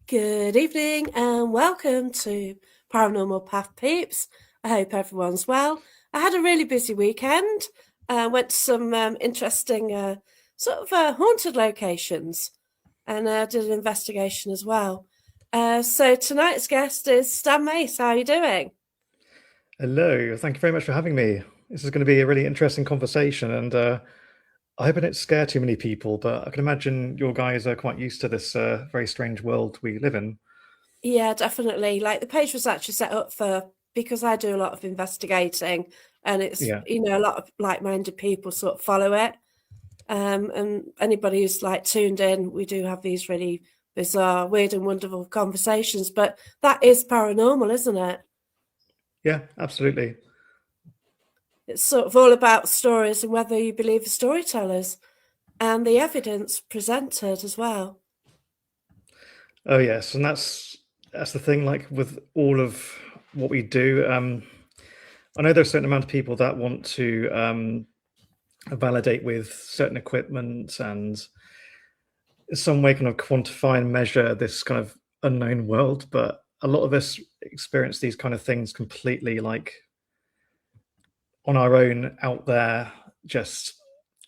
Good evening and welcome to Paranormal Path Peeps. I hope everyone's well. I had a really busy weekend. Went to some interesting haunted locations and did an investigation as well. So tonight's guest is Stan Mace. How are you doing? Hello, thank you very much for having me. This is going to be a really interesting conversation, and I hope I don't scare too many people, but I can imagine your guys are quite used to this very strange world we live in. Yeah, definitely. Like the page was actually set up for because I do a lot of investigating and it's Yeah, a lot of like-minded people sort of follow it. And anybody who's like tuned in, we do have these really bizarre, weird, and wonderful conversations. But that is paranormal, isn't it? yeah, absolutely. It's sort of all about stories and whether you believe the storytellers and the evidence presented as well. Oh yes, and that's the thing. Like with all of what we do, I know there's a certain amount of people that want to validate with certain equipment and some way kind of quantify and measure this kind of unknown world, but a lot of us experience these kind of things completely like on our own out there, just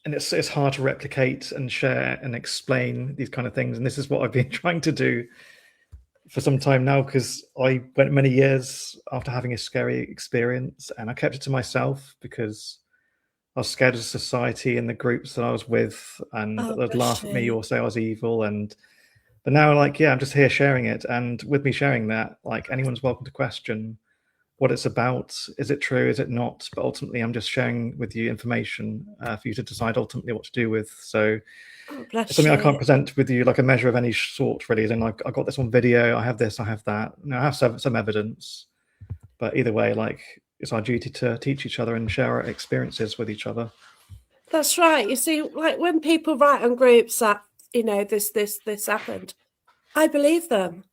and it's hard to replicate and share and explain these kind of things, and this is what I've been trying to do for some time now, because I went many years after having a scary experience and I kept it to myself because I was scared of society and the groups that I was with, and Oh, they'd bless laugh at me you. or say I was evil. And but now, like, yeah, I'm just here sharing it, and with me sharing that, like, anyone's welcome to question what it's about. Is it true? Is it not? But ultimately, I'm just sharing with you information for you to decide ultimately what to do with. So Oh, it's bless something I you. can't present with you like a measure of any sort, really. Then I got this on video. I have this. I have that. Now I have some evidence, but either way, like, it's our duty to teach each other and share our experiences with each other. That's right. You see, like when people write on groups that, this happened, I believe them.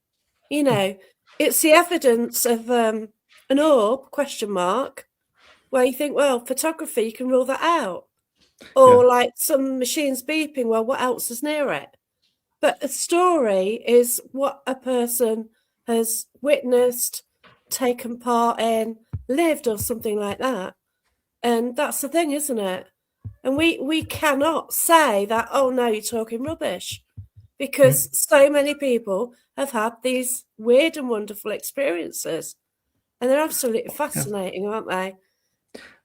You know, it's the evidence of an orb, question mark, where you think, well, photography, you can rule that out. Yeah, Or like some machines beeping, well, what else is near it? But a story is what a person has witnessed, taken part in, lived, or something like that. And that's the thing, isn't it? And we cannot say that, oh no, you're talking rubbish, because mm, so many people have had these weird and wonderful experiences. And they're absolutely yeah. fascinating, aren't they?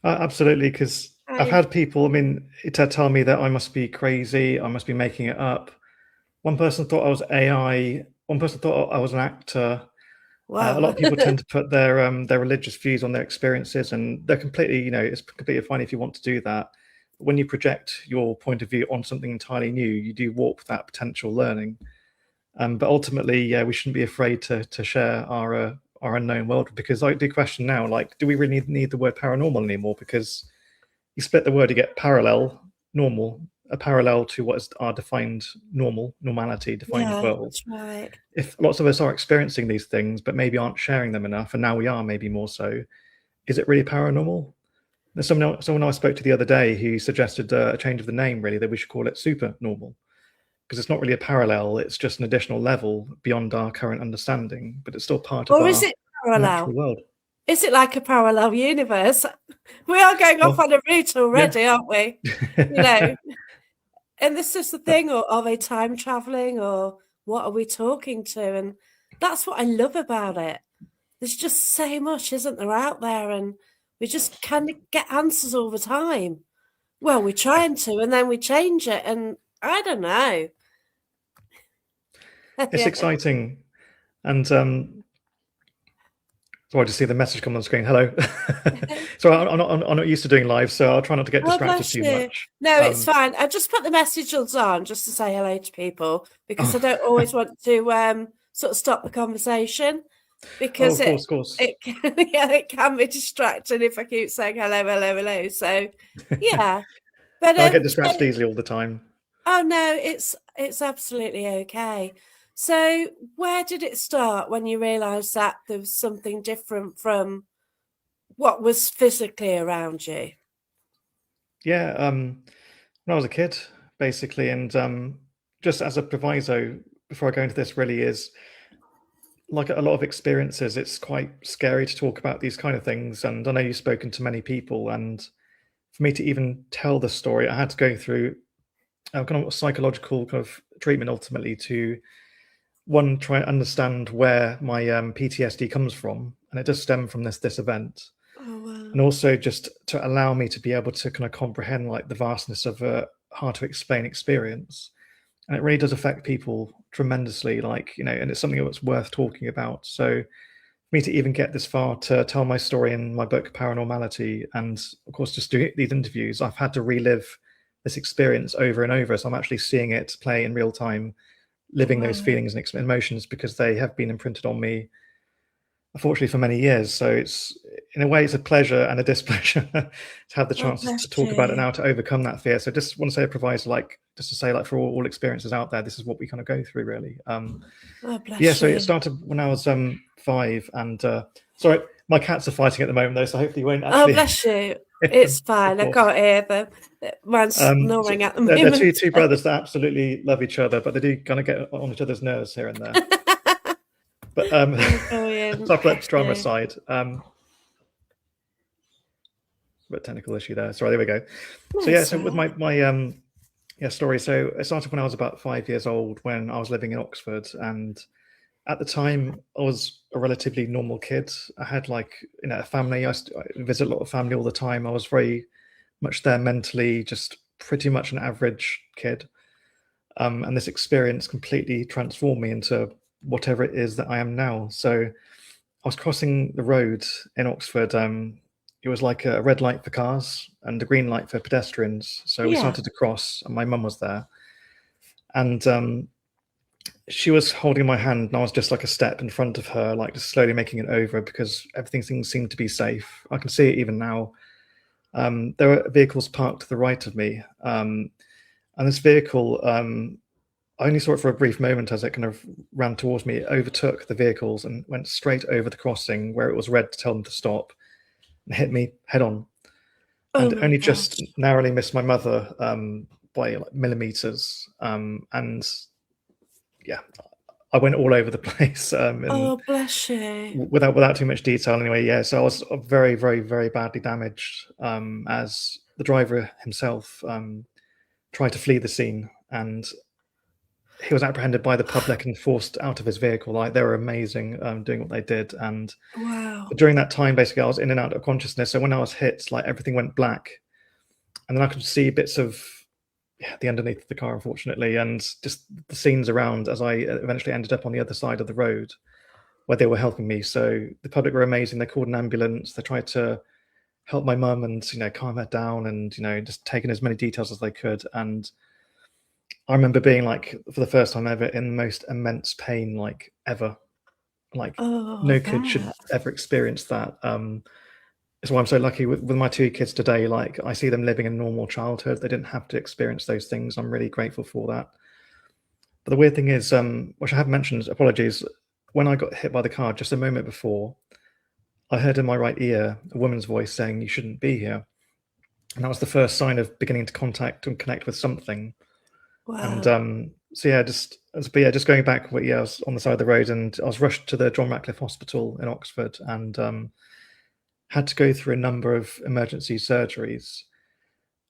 Absolutely, because I've I had people, I mean, to tell me that I must be crazy, I must be making it up. One person thought I was AI. One person thought I was an actor. A lot wow. of people tend to put their religious views on their experiences, and they're completely, it's completely fine if you want to do that. But when you project your point of view on something entirely new, you do warp that potential learning. But ultimately, yeah, we shouldn't be afraid to share our unknown world, because I do question now, like, do we really need the word paranormal anymore? Because you split the word, you get parallel, normal, a parallel to what is our defined normality, defined Yeah, world. that's right. If lots of us are experiencing these things, but maybe aren't sharing them enough, and now we are maybe more so, is it really paranormal? There's someone I spoke to the other day who suggested a change of the name, really, that we should call it super normal, because it's not really a parallel, it's just an additional level beyond our current understanding, but it's still part of Or is our it parallel? natural world. Is it like a parallel universe? We are going off Well, on a route yeah. already, aren't we? You know, and this is the thing, or are they time traveling, or what are we talking to? And that's what I love about it. There's just so much, isn't there, out there, and we just kind of get answers all the time. Well, we're trying to, and then we change it, and I don't know. It's exciting. And so I just see the message come on the screen. Hello. So I'm not used to doing live, so I'll try not to get Oh, distracted bless too you. much. No, it's fine. I just put the messages on just to say hello to people because I Oh, don't always want to sort of stop the conversation oh, because of course. it can, yeah, it can be distracting if I keep saying hello, hello, hello. So yeah, but I get distracted easily all the time. oh no, it's absolutely okay. So where did it start when you realised that there was something different from what was physically around you? Yeah, when I was a kid, basically, and just as a proviso, before I go into this, really is like a lot of experiences, it's quite scary to talk about these kind of things. And I know you've spoken to many people, and for me to even tell the story, I had to go through kind of psychological kind of treatment ultimately to one try and understand where my PTSD comes from, and it does stem from this event, Oh, wow. and also just to allow me to be able to kind of comprehend like the vastness of a hard to explain experience. And it really does affect people tremendously, like, you know, and it's something that's worth talking about. So for me to even get this far to tell my story in my book Paranormality, and of course just do these interviews, I've had to relive this experience over and over, so I'm actually seeing it play in real time, Oh, living those wow. feelings and emotions because they have been imprinted on me, unfortunately, for many years. So it's, in a way, it's a pleasure and a displeasure to have the Oh, chance bless to talk about it you. now, to overcome that fear. So just want to say it provides, like, just to say, like, for all experiences out there, this is what we kind of go through, really. Oh, Yeah, bless so it you. started when I was 5, and sorry, my cats are fighting at the moment though, so hopefully you won't Oh, actually bless you. hear It's them, of fine. I course. can't hear them. Mine's So snoring at the they're two moment. two brothers that absolutely love each other, but they do kind of get on each other's nerves here and there. But Oh, brilliant. so I'll put Bless drama you. aside. But technical issue there. Sorry, there we go. No, So yeah, it's so all with right. my yeah, story. So it started when I was about 5 years old, when I was living in Oxford, and at the time I was a relatively normal kid. I had, like, you know, a family. I visit a lot of family all the time. I was very much there mentally, just pretty much an average kid. And this experience completely transformed me into whatever it is that I am now. So I was crossing the road in Oxford. It was like a red light for cars and a green light for pedestrians. So we Yeah. started to cross, and my mum was there, and she was holding my hand, and I was just like a step in front of her, like just slowly making it over because everything seemed to be safe. I can see it even now. There were vehicles parked to the right of me, and this vehicle, I only saw it for a brief moment as it kind of ran towards me. It overtook the vehicles and went straight over the crossing where it was red to tell them to stop, and hit me head on, Oh, and my only just gosh. narrowly missed my mother by like millimeters. And yeah, I went all over the place, and Oh, bless you. without too much detail. Anyway, yeah. So I was very, very, very badly damaged, as the driver himself tried to flee the scene, and he was apprehended by the public and forced out of his vehicle. Like, they were amazing, doing what they did. And Wow. during that time, basically, I was in and out of consciousness. So when I was hit, like, everything went black, and then I could see bits of, yeah, the underneath of the car, unfortunately, and just the scenes around as I eventually ended up on the other side of the road where they were helping me. So the public were amazing. They called an ambulance. They tried to help my mum and, you know, calm her down, and, you know, just taking as many details as they could. And I remember being, like, for the first time ever, in the most immense pain, like, ever. Like, Oh, I no kid should bet. ever experience that. It's why I'm so lucky with my two kids today. Like, I see them living a normal childhood. They didn't have to experience those things. I'm really grateful for that. But the weird thing is, which I have mentioned, apologies, when I got hit by the car just a moment before, I heard in my right ear a woman's voice saying, "You shouldn't be here." And that was the first sign of beginning to contact and connect with something. And Wow. so yeah, but yeah, just going back, yeah, I was on the side of the road, and I was rushed to the John Ratcliffe Hospital in Oxford, and had to go through a number of emergency surgeries.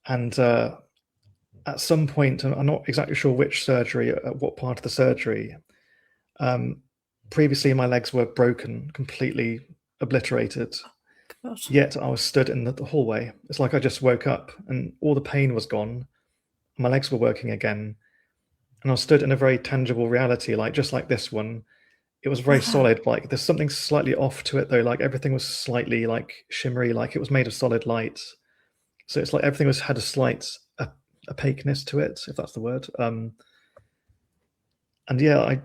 And at some point, I'm not exactly sure which surgery, at what part of the surgery. Um, Previously, my legs were broken, completely obliterated. God. Yet I was stood in the hallway. It's like I just woke up, and all the pain was gone. My legs were working again, and I was stood in a very tangible reality, like just like this one. It was very Wow. solid. Like, there's something slightly off to it though. Like, everything was slightly like shimmery, like it was made of solid light. So it's like everything had a slight opaqueness to it, if that's the word. And yeah, I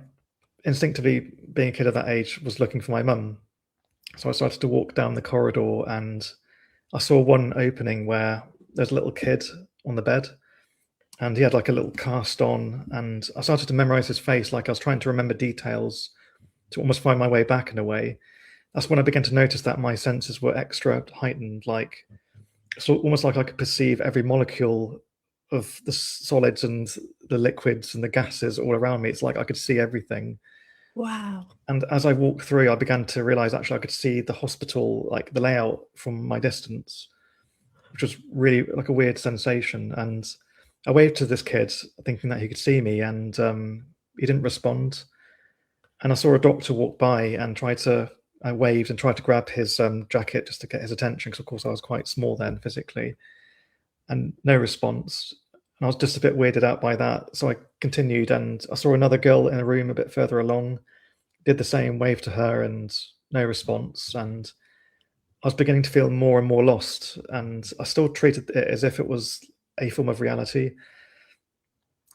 instinctively, being a kid at that age, was looking for my mum. So I started to walk down the corridor, and I saw one opening where there's a little kid on the bed, and he had like a little cast on, and I started to memorize his face, like I was trying to remember details to almost find my way back in a way. That's when I began to notice that my senses were extra heightened, like, so almost like I could perceive every molecule of the solids and the liquids and the gases all around me. It's like I could see everything. Wow. And as I walked through, I began to realize actually I could see the hospital, like the layout from my distance, which was really like a weird sensation. And I waved to this kid, thinking that he could see me, and he didn't respond. And I saw a doctor walk by and I waved and tried to grab his jacket just to get his attention, because of course I was quite small then physically, and no response. And I was just a bit weirded out by that. So I continued, and I saw another girl in a room a bit further along, did the same, waved to her, and no response. And I was beginning to feel more and more lost, and I still treated it as if it was a form of reality.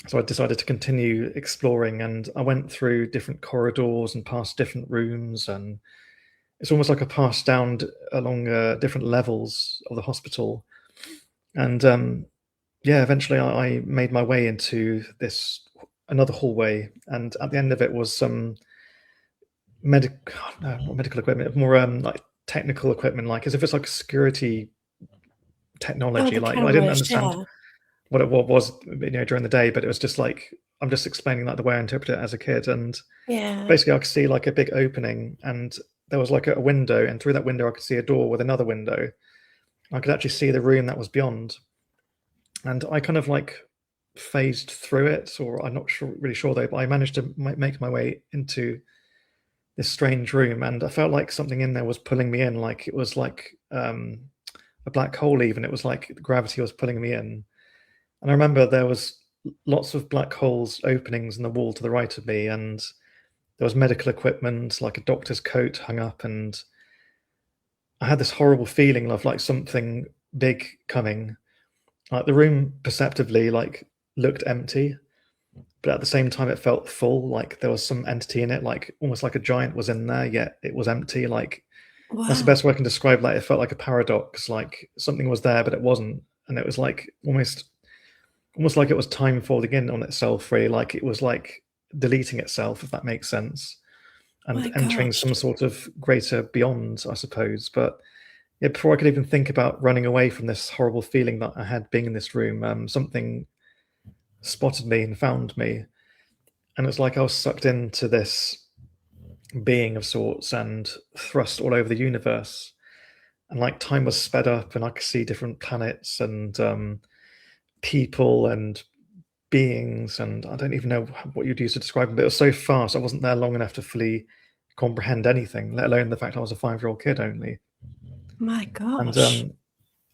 So I decided to continue exploring, and I went through different corridors and past different rooms, and it's almost like I passed down along different levels of the hospital. And yeah, eventually I made my way into this another hallway, and at the end of it was some no, not medical equipment, more like technical equipment, like as if it's like security Oh, technology. the Like I didn't cameras, understand yeah. what was, during the day, but it was just like I'm just explaining that the way I interpreted it as a kid. And Yeah. basically I could see like a big opening, and there was like a window, and through that window I could see a door with another window. I could actually see the room that was beyond, and I kind of like phased through it, or I'm not really sure though, but I managed to make my way into this strange room, and I felt like something in there was pulling me in, like it was like a black hole. Even it was like gravity was pulling me in. And I remember there was lots of black holes openings in the wall to the right of me, and there was medical equipment, like a doctor's coat hung up, and I had this horrible feeling of like something big coming. Like the room perceptibly like looked empty, but at the same time it felt full, like there was some entity in it, like almost like a giant was in there, yet it was empty. Like that's the best Wow. way I can describe that. It felt like a paradox, like something was there but it wasn't, and it was like almost like it was time folding in on itself, really, like it was like deleting itself, if that makes sense, and My entering gosh. some sort of greater beyond, I suppose. But yeah, before I could even think about running away from this horrible feeling that I had being in this room, something spotted me and found me, and it's like I was sucked into this being of sorts and thrust all over the universe. And like time was sped up, and I could see different planets and people and beings, and I don't even know what you'd use to describe them, but it was so fast. I wasn't there long enough to fully comprehend anything, let alone the fact I was a 5-year-old kid only. My And gosh.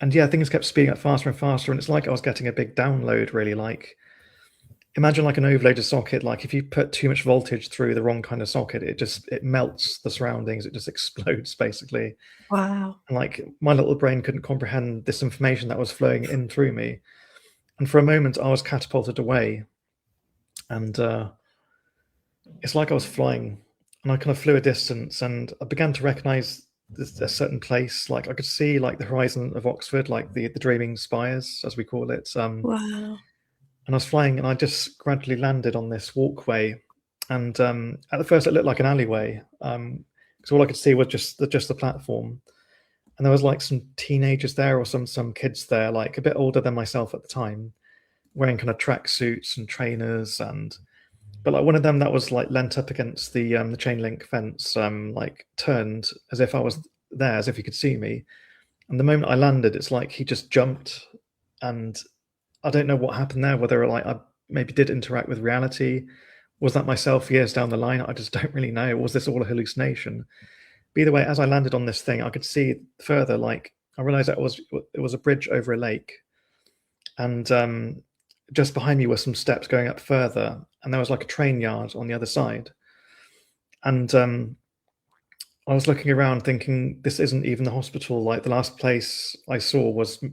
and yeah, things kept speeding up faster and faster, and it's like I was getting a big download, really. Like imagine like an overloaded socket. Like if you put too much voltage through the wrong kind of socket, it melts the surroundings. It just explodes basically. Wow. And like my little brain couldn't comprehend this information that was flowing in through me. And for a moment, I was catapulted away, and it's like I was flying, and I kind of flew a distance, and I began to recognize a certain place. Like I could see like the horizon of Oxford, like the dreaming spires, as we call it. Wow. And I was flying, and I just gradually landed on this walkway. And at the first, it looked like an alleyway, because all I could see was just the platform. And there was like some teenagers there, or some kids there, like a bit older than myself at the time, wearing kind of track suits and trainers, and but like one of them that was like leant up against the chain link fence, like turned as if I was there, as if he could see me. And the moment I landed, it's like he just jumped, and I don't know what happened there. Whether like I maybe did interact with reality, was that myself years down the line? I just don't really know. Was this all a hallucination? But either way, as I landed on this thing, I could see further. Like I realized that it was a bridge over a lake, and just behind me were some steps going up further, and there was like a train yard on the other side. And I was looking around, thinking, "This isn't even the hospital." Like the last place I saw was,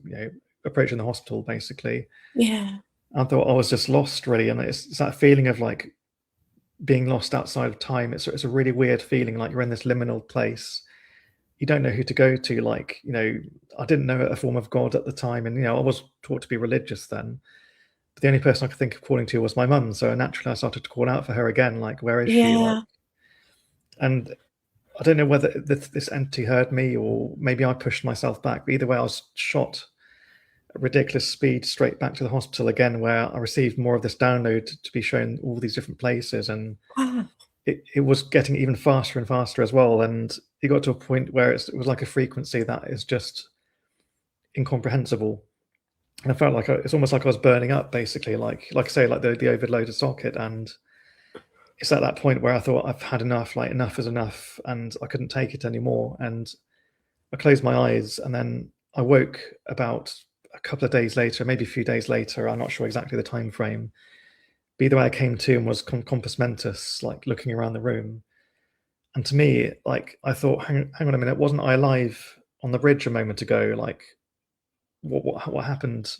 approaching the hospital, basically. Yeah. I thought I was just lost, really, and it's that feeling of like being lost outside of time. It's a really weird feeling, like you're in this liminal place. You don't know who to go to. Like I didn't know a form of God at the time, and I was taught to be religious then. But the only person I could think of calling to was my mum. So naturally, I started to call out for her again, like, "Where is she?" Like, Yeah. and I don't know whether this entity heard me, or maybe I pushed myself back. But either way, I was shot at ridiculous speed straight back to the hospital again, where I received more of this download to be shown all these different places. And Wow. it was getting even faster and faster as well, and it got to a point where it was like a frequency that is just incomprehensible. And I felt like it's almost like I was burning up, basically, like I say, like the overloaded socket. And it's at that point where I thought I've had enough, like enough is enough, and I couldn't take it anymore. And I closed my eyes, and then I woke about a couple of days later, maybe a few days later. I'm not sure exactly the time frame. But either way, I came to and was compos mentis, like looking around the room. And to me, like I thought, hang on a minute, wasn't I alive on the bridge a moment ago? Like, what happened?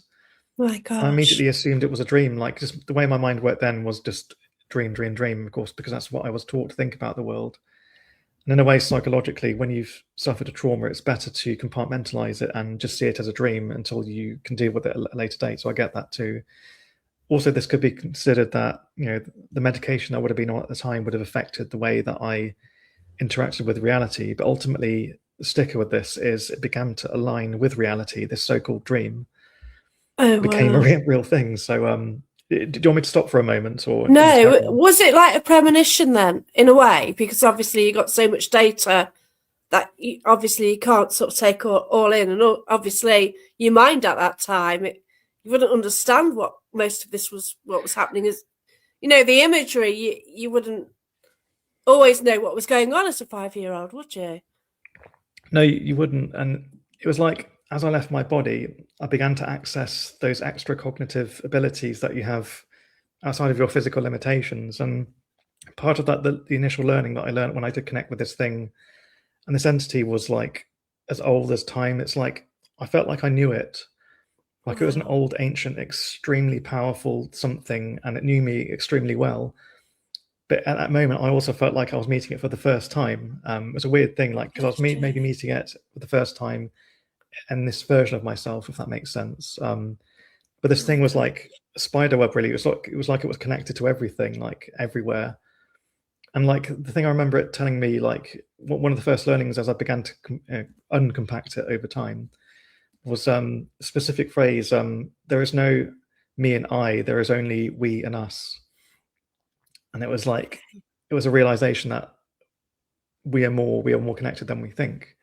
My I gosh. immediately assumed it was a dream. Like, just the way my mind worked then was just dream, dream, dream. Of course, because that's what I was taught to think about the world. And in a way, psychologically, when you've suffered a trauma, it's better to compartmentalize it and just see it as a dream until you can deal with it at a later date. So I get that too. Also, this could be considered that, you know, the medication I would have been on at the time would have affected the way that I interacted with reality. But ultimately, the sticker with this is it began to align with reality. This so-called dream Oh, became a wow. real thing. So, did you want me to stop for a moment, or you just carry No, on? was it like a premonition then, in a way? Because obviously you got so much data that obviously you can't sort of take all in, and obviously your mind at that time, you wouldn't understand what most of this was, what was happening. Is the imagery, you wouldn't always know what was going on as a 5-year-old, would you? No, you wouldn't. And it was like as I left my body, I began to access those extra cognitive abilities that you have outside of your physical limitations. And part of that, the initial learning that I learned when I did connect with this thing and this entity was like as old as time. It's like I felt like I knew it. Like it was an Wow. old, ancient, extremely powerful something, and it knew me extremely well. But at that moment, I also felt like I was meeting it for the first time. It was a weird thing, like because I was Bless maybe you. meeting it for the first time, and this version of myself, if that makes sense. But this thing My was God. like a spider web. Really, it was connected to everything, like everywhere. And like the thing I remember it telling me, like one of the first learnings as I began to uncompact it over time was a specific phrase. There is no me and I. There is only we and us. And it was like it was a realization that we are more connected than we think,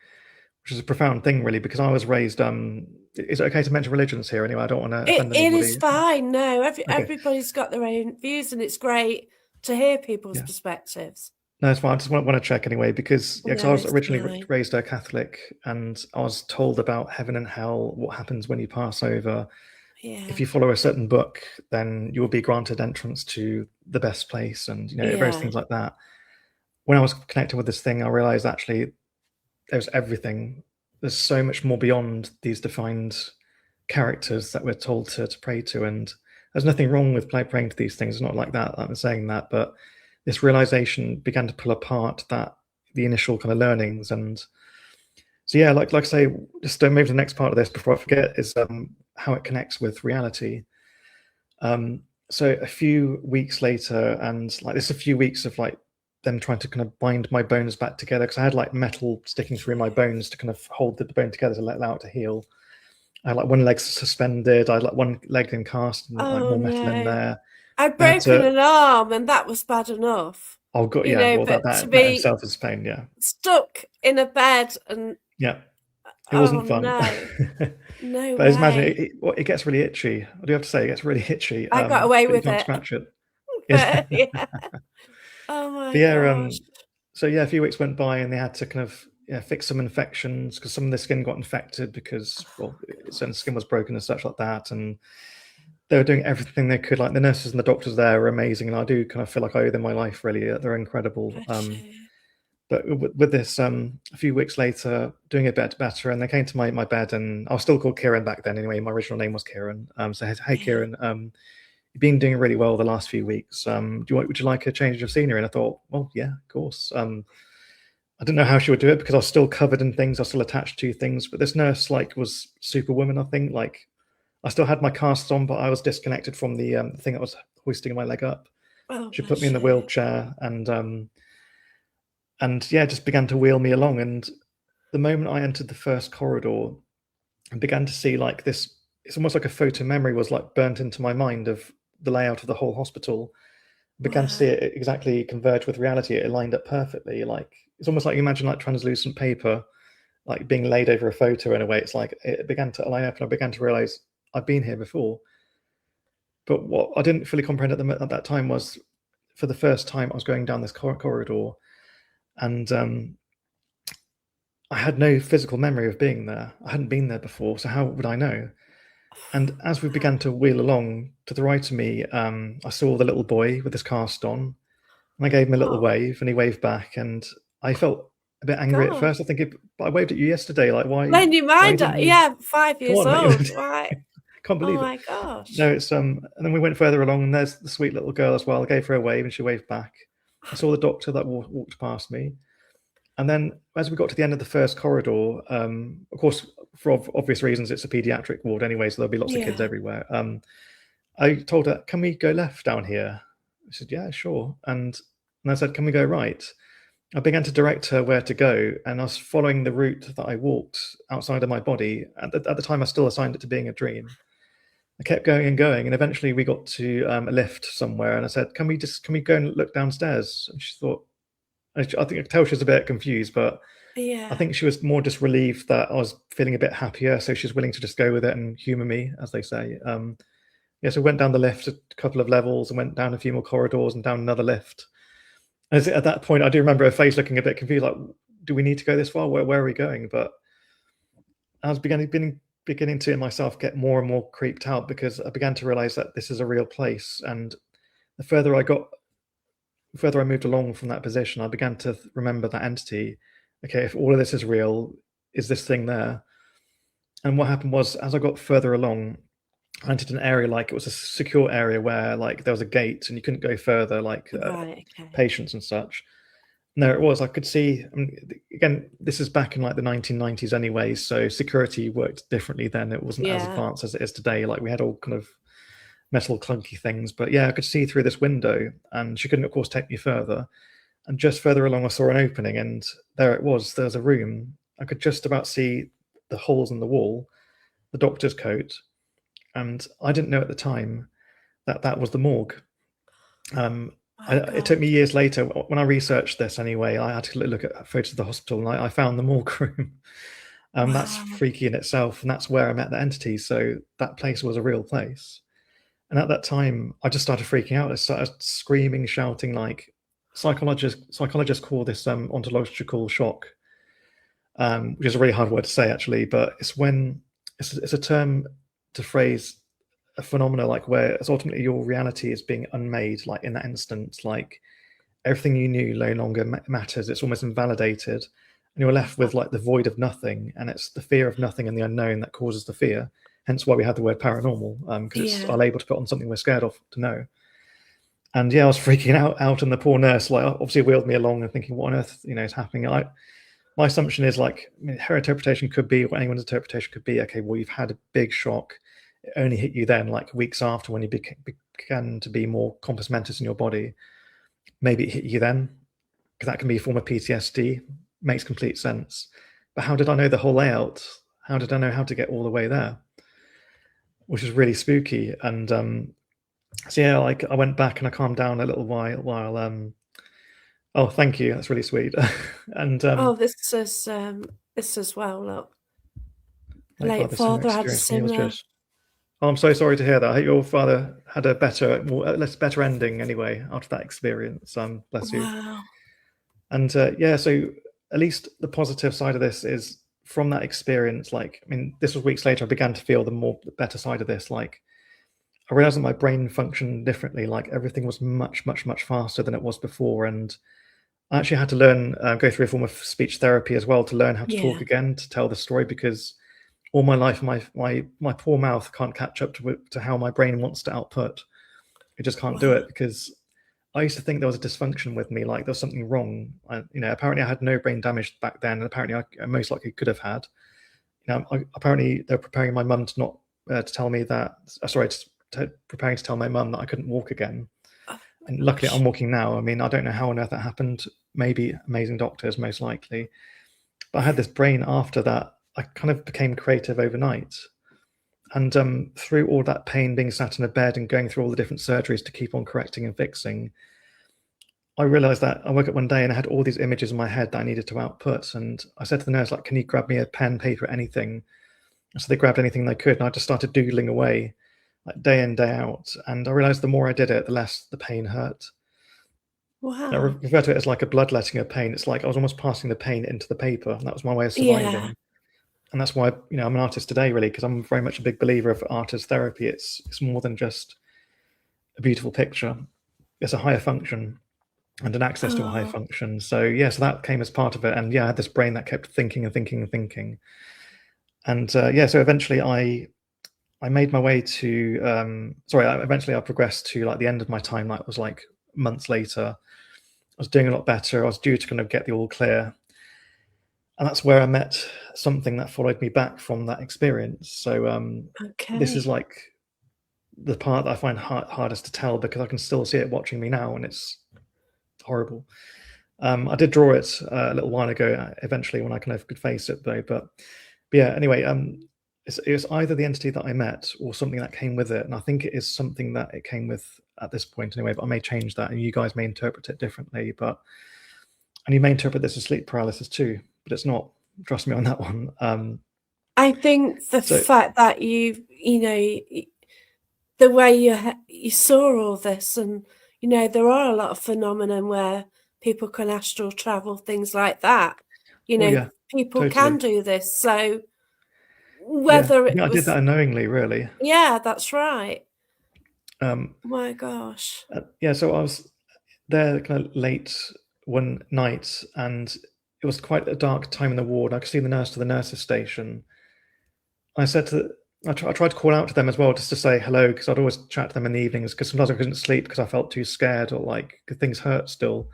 which is a profound thing, really. Because I was raised. Is it okay to mention religions here? Anyway, I don't want to It offend it is anybody. fine. No, Okay, everybody's got their own views, and it's great to hear people's yeah. perspectives. No, it's fine. I just want to check anyway because yeah, 'cause I No, was it's originally fine. raised a Catholic, and I was told about heaven and hell, what happens when you pass over. If Yeah, you follow a certain book, then you will be granted entrance to the best place, and various yeah, things like that. When I was connected with this thing, I realized actually there's everything. There's so much more beyond these defined characters that we're told to pray to, and there's nothing wrong with praying to these things. It's not like that. I'm saying that, but this realization began to pull apart that the initial kind of learnings. And so yeah, like I say, just maybe the next part of this before I forget is how it connects with reality. So a few weeks later, and like this, a few weeks of like them trying to kind of bind my bones back together because I had like metal sticking through my bones to kind of hold the bone together to allow it to heal. I had like one leg suspended. I had like one leg in cast and like oh more metal in no, there. I'd They had broken to. an arm, and that was bad enough, Oh god, yeah. Well, that But to that that in be itself is pain. Yeah, stuck in a bed and yeah. It oh wasn't fun. no, no But as imagine way. it gets really itchy. I do have to say it gets really itchy. I got away But you with can't it. scratch it. But Yeah. yeah. Oh But my yeah, gosh. so yeah, a few weeks went by and they had to kind of fix some infections because some of the skin got infected because well, certain skin was broken and such like that, and they were doing everything they could. Like the nurses and the doctors there were amazing, and I do kind of feel like I owe them my life. Really, they're incredible. Bless you. But with this, a few weeks later, doing a bit better, and they came to my bed, and I was still called Kieran back then. Anyway, my original name was Kieran. So hey, Yeah. Kieran, you've been doing really well the last few weeks. Would you like a change of scenery? And I thought, well, yeah, of course. I didn't know how she would do it because I was still covered in things. I was still attached to things. But this nurse like was superwoman. I think like I still had my casts on, but I was disconnected from the thing that was hoisting my leg up. Oh She put me bless in the you. wheelchair and yeah, just began to wheel me along. And the moment I entered the first corridor and began to see like this, it's almost like a photo memory was like burnt into my mind of the layout of the whole hospital. began to Wow. see it exactly converge with reality. It lined up perfectly. Like it's almost like you imagine like translucent paper, like being laid over a photo in a way. It's like it began to line up, and I began to realize I've been here before. But what I didn't fully comprehend at that time was, for the first time, I was going down this corridor, and I had no physical memory of being there. I hadn't been there before, so how would I know? And as we began to wheel along, to the right of me, I saw the little boy with his cast on, and I gave him a little Oh, wave, and he waved back, and I felt a bit angry at God. first. I think, but I waved at you yesterday. Like, When your why mind, didn't you yeah, 5 come years on? old, right? Can't Oh believe it. my gosh. No, it's and then we went further along, and there's the sweet little girl as well. I gave her a wave, and she waved back. I saw the doctor that walked past me, and then as we got to the end of the first corridor, of course, for obvious reasons, it's a pediatric ward anyway, so there'll be lots of kids Yeah, everywhere. I told her, "Can we go left down here?" She said, "Yeah, sure." And I said, "Can we go right?" I began to direct her where to go, and I was following the route that I walked outside of my body. At the time, I still assigned it to being a dream. I kept going and going, and eventually we got to a lift somewhere, and I said, can we go and look downstairs?" And she thought, I think I could tell she was a bit confused, but I yeah, think she was more just relieved that I was feeling a bit happier, so she's willing to just go with it and humour me, as they say. Yeah, so we went down the lift a couple of levels and went down a few more corridors and down another lift. At that point, I do remember her face looking a bit confused, like, "Do we need to go this far? Where are we going?" But I was beginning to myself get more and more creeped out, because I began to realize that this is a real place. And the further I moved along from that position, I began to remember that entity. Okay, if all of this is real, is this thing there? And what happened was, as I got further along, I entered an area, like it was a secure area where like there was a gate and you couldn't go further, like right, okay. patients and such. And there it was. I could see. I mean, again, this is back in like the 1990s, anyway. So security worked differently then. It wasn't as Yeah, advanced as it is today. Like we had all kind of metal clunky things. But yeah, I could see through this window, and she couldn't, of course, take me further. And just further along, I saw an opening, and there it was. There was a room. I could just about see the holes in the wall, the doctor's coat, and I didn't know at the time that that was the morgue. Um, my it took me gosh. years later, when I researched this anyway. I had to look at photos of the hospital, and I found the morgue room. That's Wow. freaky in itself, and that's where I met the entity. So that place was a real place. And at that time, I just started freaking out. I started screaming, shouting, like psychologists call this ontological shock, which is a really hard word to say actually, but it's a term to phrase a phenomena like where it's ultimately your reality is being unmade, like in that instant, like everything you knew no longer matters. It's almost invalidated, and you're left with like the void of nothing, and it's the fear of nothing and the unknown that causes the fear. Hence why we have the word paranormal, because it's Yeah. a label to put on something we're scared of to know. And yeah, I was freaking out, and the poor nurse, like, obviously wheeled me along and thinking, what on earth, is happening? My assumption is, like, I mean, her interpretation could be, or anyone's interpretation could be, okay, well, you've had a big shock. It only hit you then, like weeks after, when you began to be more compos mentis in your body. Maybe it hit you then, because that can be a form of PTSD. Makes complete sense. But how did I know the whole layout? How did I know how to get all the way there? Which is really spooky. And so yeah, like I went back and I calmed down a little while. Oh, thank you. That's really sweet. And Oh, this as well, look. my Late father's similar father had a experience to me was similar. just. Oh, I'm so sorry to hear that. I hope your father had a better ending anyway after that experience. Bless you. Wow. And yeah, so at least the positive side of this is, from that experience, like, I mean, this was weeks later, I began to feel the better side of this. Like, I realized that my brain functioned differently. Like, everything was much, much, much faster than it was before. And I actually had to learn, go through a form of speech therapy as well, to learn how to talk Yeah. again, to tell the story, because all my life, my poor mouth can't catch up to how my brain wants to output. It just can't do Wow. it, because I used to think there was a dysfunction with me, like there was something wrong. Apparently I had no brain damage back then, and apparently I most likely could have had. Apparently they're preparing my mum to not to tell me that. Preparing to tell my mum that I couldn't walk again. Oh And my luckily I'm gosh. walking now. I mean, I don't know how on earth that happened. Maybe amazing doctors, most likely. But I had this brain after that. I kind of became creative overnight. And through all that pain, being sat in a bed and going through all the different surgeries to keep on correcting and fixing, I realized that I woke up one day and I had all these images in my head that I needed to output. And I said to the nurse, like, can you grab me a pen, paper, anything? And so they grabbed anything they could, and I just started doodling away, like day in, day out. And I realized the more I did it, the less the pain hurt. I Wow. refer to it as like a bloodletting of pain. It's like I was almost passing the pain into the paper, and that was my way of Yeah. surviving. And that's why, I'm an artist today, really, because I'm very much a big believer of art as therapy. It's more than just a beautiful picture. It's a higher function and an access to a higher Oh, function. So yeah, so that came as part of it. And yeah, I had this brain that kept thinking and thinking and thinking. And yeah, so eventually I made my way to eventually I progressed to like the end of my time. That was like months later. I was doing a lot better. I was due to kind of get the all clear. And that's where I met something that followed me back from that experience. So this is okay. like the part that I find hardest to tell, because I can still see it watching me now, and it's horrible. I did draw it a little while ago, eventually, when I kind of could face it, though. But yeah, anyway, it was either the entity that I met or something that came with it, and I think it is something that it came with at this point, anyway. But I may change that, and you guys may interpret it differently. And you may interpret this as sleep paralysis too, but it's not. Trust me on that one. I think the So fact that the way you saw all this, and there are a lot of phenomenon where people can astral travel, things like that. oh yeah, People can totally. do this. So Yeah, whether I it think I did was, that unknowingly, really. yeah, that's right. Um, My gosh. yeah, so I was there kind of late one night, and it was quite a dark time in the ward. I could see the nurse to the nurses' station. I said to I tried to call out to them as well, just to say hello, because I'd always chat to them in the evenings, because sometimes I couldn't sleep because I felt too scared, or like things hurt still.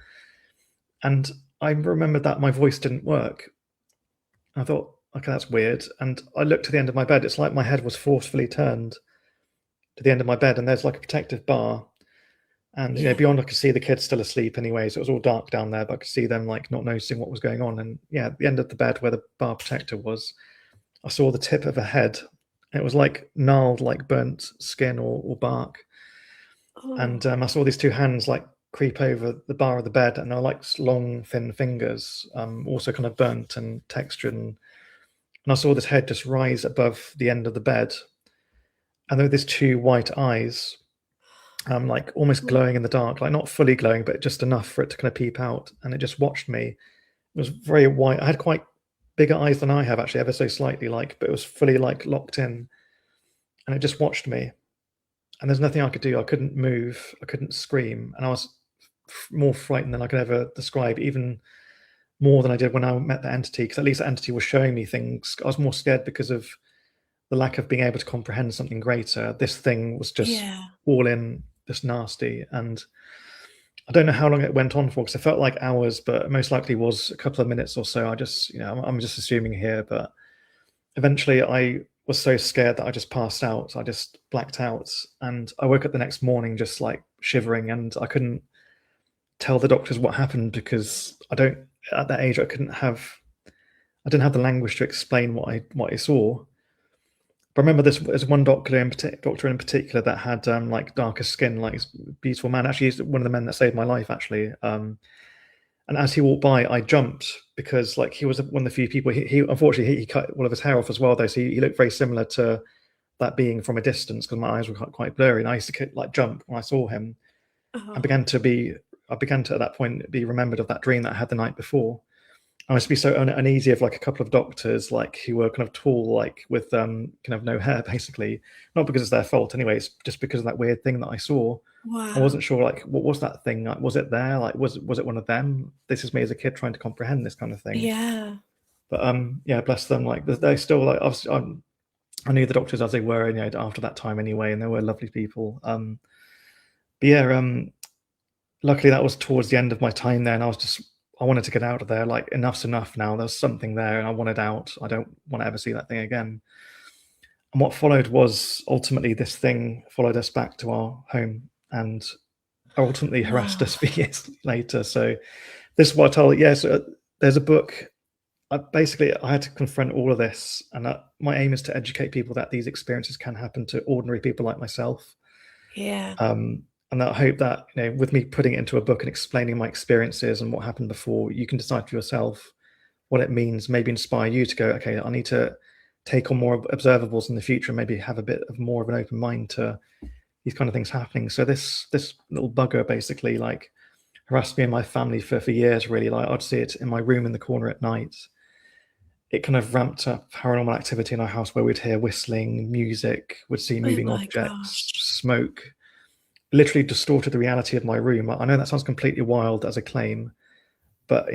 And I remembered that my voice didn't work. I thought, okay, that's weird. And I looked to the end of my bed. It's like my head was forcefully turned to the end of my bed, and there's like a protective bar. And Yeah. beyond, I could see the kids still asleep anyway, so it was all dark down there, but I could see them like not noticing what was going on. And yeah, at the end of the bed where the bar protector was, I saw the tip of a head. It was like gnarled, like burnt skin or bark. And Oh, I saw these two hands like creep over the bar of the bed, and they're like long, thin fingers, also kind of burnt and textured. And I saw this head just rise above the end of the bed, and there were these two white eyes, like almost oh, glowing in the dark, like not fully glowing, but just enough for it to kind of peep out. And it just watched me. It was very white. I had quite bigger eyes than I have, actually, ever so slightly, like, but it was fully like locked in, and it just watched me. And there's nothing I could do. I couldn't move. I couldn't scream, and I was more frightened than I could ever describe, even more than I did when I met the entity, because at least the entity was showing me things. I was more scared because of the lack of being able to comprehend something greater. This thing was just yeah. all in, just nasty. And I don't know how long it went on for, because it felt like hours, but most likely was a couple of minutes or so. I just, I'm just assuming here, but eventually I was so scared that I just passed out. I just blacked out, and I woke up the next morning just like shivering, and I couldn't tell the doctors what happened, because I don't, at that age, I didn't have the language to explain what I saw. But I remember there's one doctor in particular that had like darker skin, like this beautiful man. Actually, he's one of the men that saved my life, actually. And as he walked by, I jumped, because like he was one of the few people. He unfortunately he cut all of his hair off as well, though, so he looked very similar to that being from a distance, because my eyes were quite blurry. And I used to like jump when I saw him. I Oh, began to be I began to at that point be remembered of that dream that I had the night before. I must be so uneasy of like a couple of doctors, like who were kind of tall, like with kind of no hair, basically. Not because it's their fault, anyway. It's just because of that weird thing that I saw. I wow. wasn't sure, like, what was that thing? Like, was it there? Like, was it one of them? This is me as a kid trying to comprehend this kind of thing. Yeah. But yeah, bless them. Like, they still like. I knew the doctors as they were, after that time anyway, and they were lovely people. But yeah, luckily that was towards the end of my time there, and I wanted to get out of there. Like, enough's enough now. There's something there, and I wanted out. I don't want to ever see that thing again. And what followed was ultimately this thing followed us back to our home, and ultimately harassed Wow. us for years later. So this is what I told. Yes, there's a book basically I had to confront all of this, and my aim is to educate people that these experiences can happen to ordinary people like myself. Yeah. And I hope that, with me putting it into a book and explaining my experiences and what happened before, you can decide for yourself what it means, maybe inspire you to go, okay, I need to take on more observables in the future and maybe have a bit of more of an open mind to these kind of things happening. So this little bugger basically like harassed me and my family for years, really. Like I'd see it in my room in the corner at night. It kind of ramped up paranormal activity in our house where we'd hear whistling, music, would see Oh moving my objects, gosh. smoke. Literally distorted the reality of my room. I know that sounds completely wild as a claim, but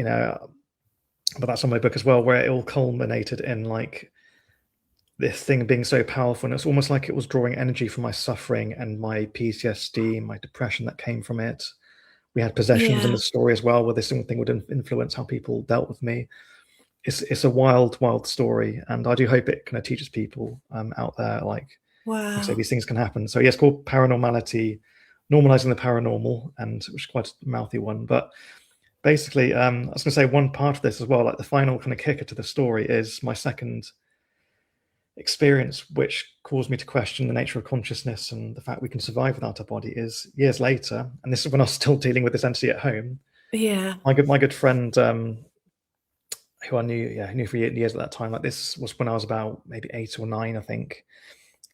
but that's on my book as well, where it all culminated in like this thing being so powerful, and it's almost like it was drawing energy from my suffering and my PTSD, my depression that came from it. We had possessions in Yeah. the story as well, where this thing would influence how people dealt with me. It's a wild, wild story, and I do hope it kind of teaches people out there, like I say, Wow. these things can happen. So yeah, it's called Paranormality, normalizing the paranormal, and which is quite a mouthy one. But basically, I was going to say one part of this as well, like the final kind of kicker to the story is my second experience, which caused me to question the nature of consciousness and the fact we can survive without a body, is years later, and this is when I was still dealing with this entity at home. Yeah. My good friend, who I knew, who knew for years at that time, like this was when I was about maybe 8 or 9, I think.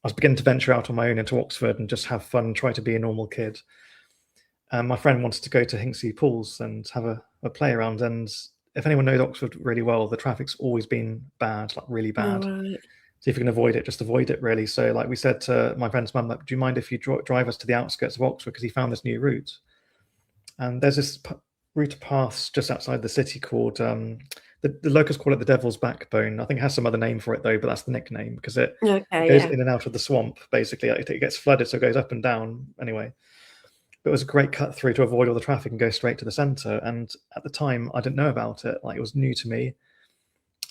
I was beginning to venture out on my own into Oxford and just have fun, try to be a normal kid. And my friend wanted to go to Hinksey Pools and have a play around. And if anyone knows Oxford really well, the traffic's always been bad, like really All bad. right. So if you can avoid it, just avoid it, really. So like we said to my friend's mum, like, do you mind if you drive us to the outskirts of Oxford, because he found this new route. And there's this route of paths just outside the city called the locals call it the Devil's Backbone. I think it has some other name for it though, but that's the nickname, because it Okay, goes yeah. in and out of the swamp. Basically, it gets flooded, so it goes up and down. Anyway, but it was a great cut through to avoid all the traffic and go straight to the center. And at the time, I didn't know about it; like it was new to me.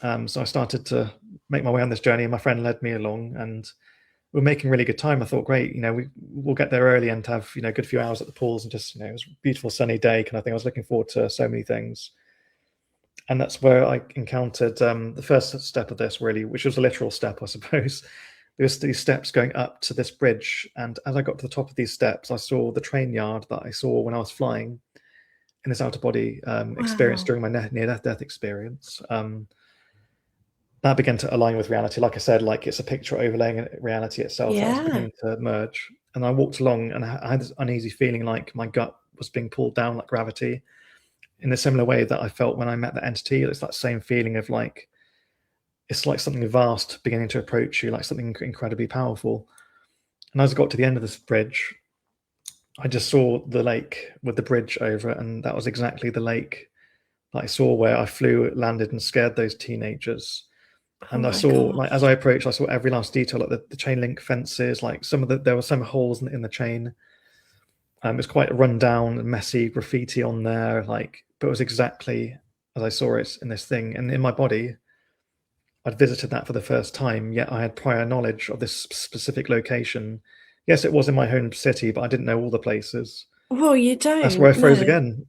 So I started to make my way on this journey, and my friend led me along, and we were making really good time. I thought, great, we'll get there early and have a good few hours at the pools, and just it was a beautiful sunny day kind of thing. I was looking forward to so many things, and that's where I encountered the first step of this, really, which was a literal step, I suppose. There was these steps going up to this bridge, and as I got to the top of these steps, I saw the train yard that I saw when I was flying in this out of body experience Wow. during my near death experience. That began to align with reality. Like I said, like it's a picture overlaying reality itself that was Yeah. beginning to merge. And I walked along, and I had this uneasy feeling like my gut was being pulled down like gravity, in a similar way that I felt when I met the entity. It's that same feeling of like it's like something vast beginning to approach you, like something incredibly powerful. And as I got to the end of this bridge, I just saw the lake with the bridge over it, and that was exactly the lake that I saw where I flew, landed, and scared those teenagers. Oh And I my saw, like, as gosh. I approached, I saw every last detail, like the chain link fences, like there were some holes in the chain. It was quite run down, messy graffiti on there, like, but it was exactly as I saw it in this thing. And in my body, I'd visited that for the first time, yet I had prior knowledge of this specific location. Yes, it was in my home city, but I didn't know all the places. Well, you That's where I don't, froze no. again.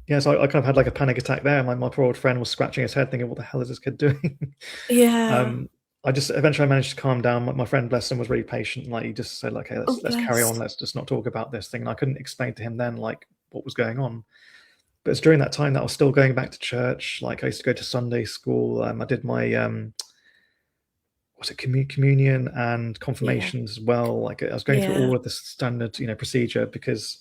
Yes, I kind of had like a panic attack there. My poor old friend was scratching his head, thinking, "What the hell is this kid doing?" Yeah. um, I just eventually I managed to calm down. My friend, bless him, was really patient. Like he just said, like, "Okay, Oh, let's carry on. bless. Let's just not talk about this thing." And I couldn't explain to him then like what was going on. But it's during that time that I was still going back to church. Like I used to go to Sunday school. I did my was it communion and Yeah. confirmations as well. Like I was going through Yeah. all of the standard procedure, because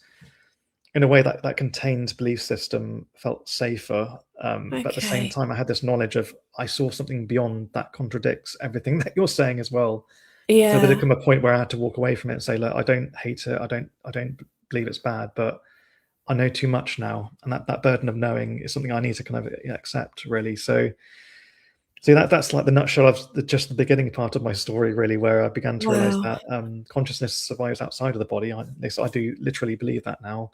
in a way that contained belief system felt safer. But at the same Okay. time, I had this knowledge of I saw something beyond that contradicts everything that you're saying as well. So there did Yeah. come a point where I had to walk away from it and say, look, I don't hate it. I don't believe it's bad, but I know too much now, and that burden of knowing is something I need to kind of accept, really. So see that's like the nutshell of just the beginning part of my story, really, where I began to realize Wow. that consciousness survives outside of the body. At least I do literally believe that now,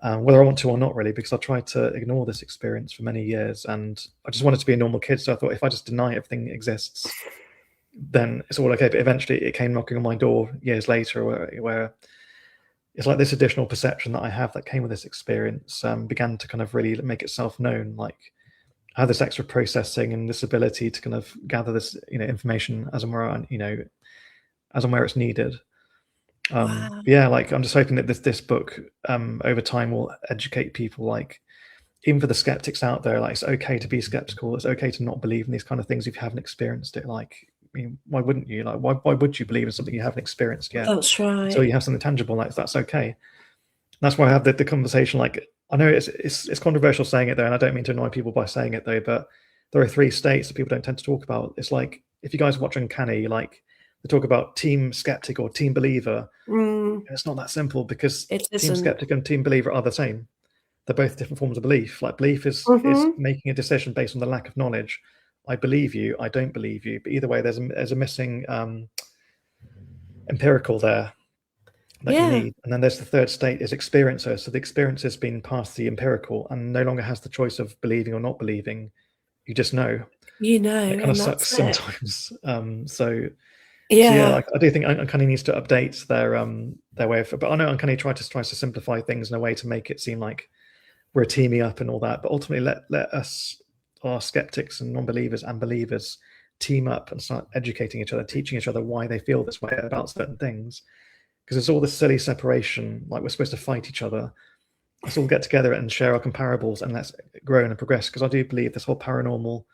whether I want to or not, really, because I tried to ignore this experience for many years, and I just wanted to be a normal kid. So I thought if I just deny everything exists, then it's all okay. But eventually, it came knocking on my door years later, where it's like this additional perception that I have that came with this experience began to kind of really make itself known. Like have this extra processing and this ability to kind of gather this, information as and where, as and where it's needed. Wow. Yeah, like I'm just hoping that this book over time will educate people, like even for the skeptics out there, like it's okay to be skeptical. It's okay to not believe in these kind of things if you haven't experienced it. Like, I mean, why wouldn't you? Like, why would you believe in something you haven't experienced yet? That's Until right. you have something tangible, like that's okay. That's why I have the conversation. Like, I know it's controversial saying it though, and I don't mean to annoy people by saying it though, but there are 3 states that people don't tend to talk about. It's like if you guys watch Uncanny, like they talk about team skeptic or team believer. Mm, It's not that simple because it team isn't. skeptic and team believer are the same. They're both different forms of belief. Like belief is Mhm. making a decision based on the lack of knowledge. I believe you, I don't believe you, but either way, there's a missing empirical there that you Yeah, need. And then there's the third state is experiencer. So the experience has been past the empirical and no longer has the choice of believing or not believing. You just know. you know, It kind of and sucks that's it. sometimes. So yeah, Yeah. I do think Uncanny needs to update their way of. But I know Uncanny tries to simplify things in a way to make it seem like we're teaming up and all that. But ultimately, let us, our skeptics and non-believers and believers, team up and start educating each other, teaching each other why they feel this way about certain things. Because there's all this silly separation, like we're supposed to fight each other. Let's all get together and share our comparables and let's grow and progress. Because I do believe this whole paranormal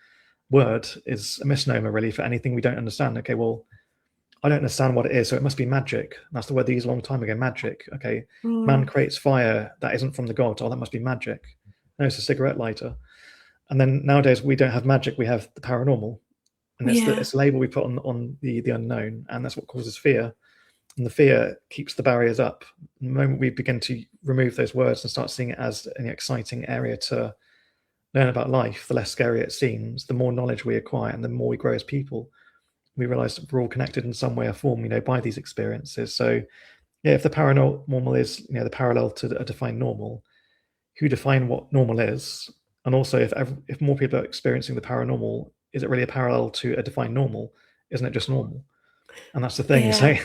word is a misnomer, really, for anything we don't understand. Okay, well, I don't understand what it is, so it must be magic. That's the word they used a long time ago, magic. Okay, man Mm, creates fire that isn't from the gods. Oh, that must be magic. No, it's a cigarette lighter. And then nowadays we don't have magic, we have the paranormal. And yeah. it's a label we put on the unknown, and that's what causes fear. And the fear keeps the barriers up. The moment we begin to remove those words and start seeing it as an exciting area to learn about life, the less scary it seems, the more knowledge we acquire and the more we grow as people. We realize that we're all connected in some way or form, by these experiences. So yeah, if the paranormal is, the parallel to a defined normal, who define what normal is, and also if more people are experiencing the paranormal, is it really a parallel to a defined normal? Isn't it just normal? And that's the thing. Yeah. So,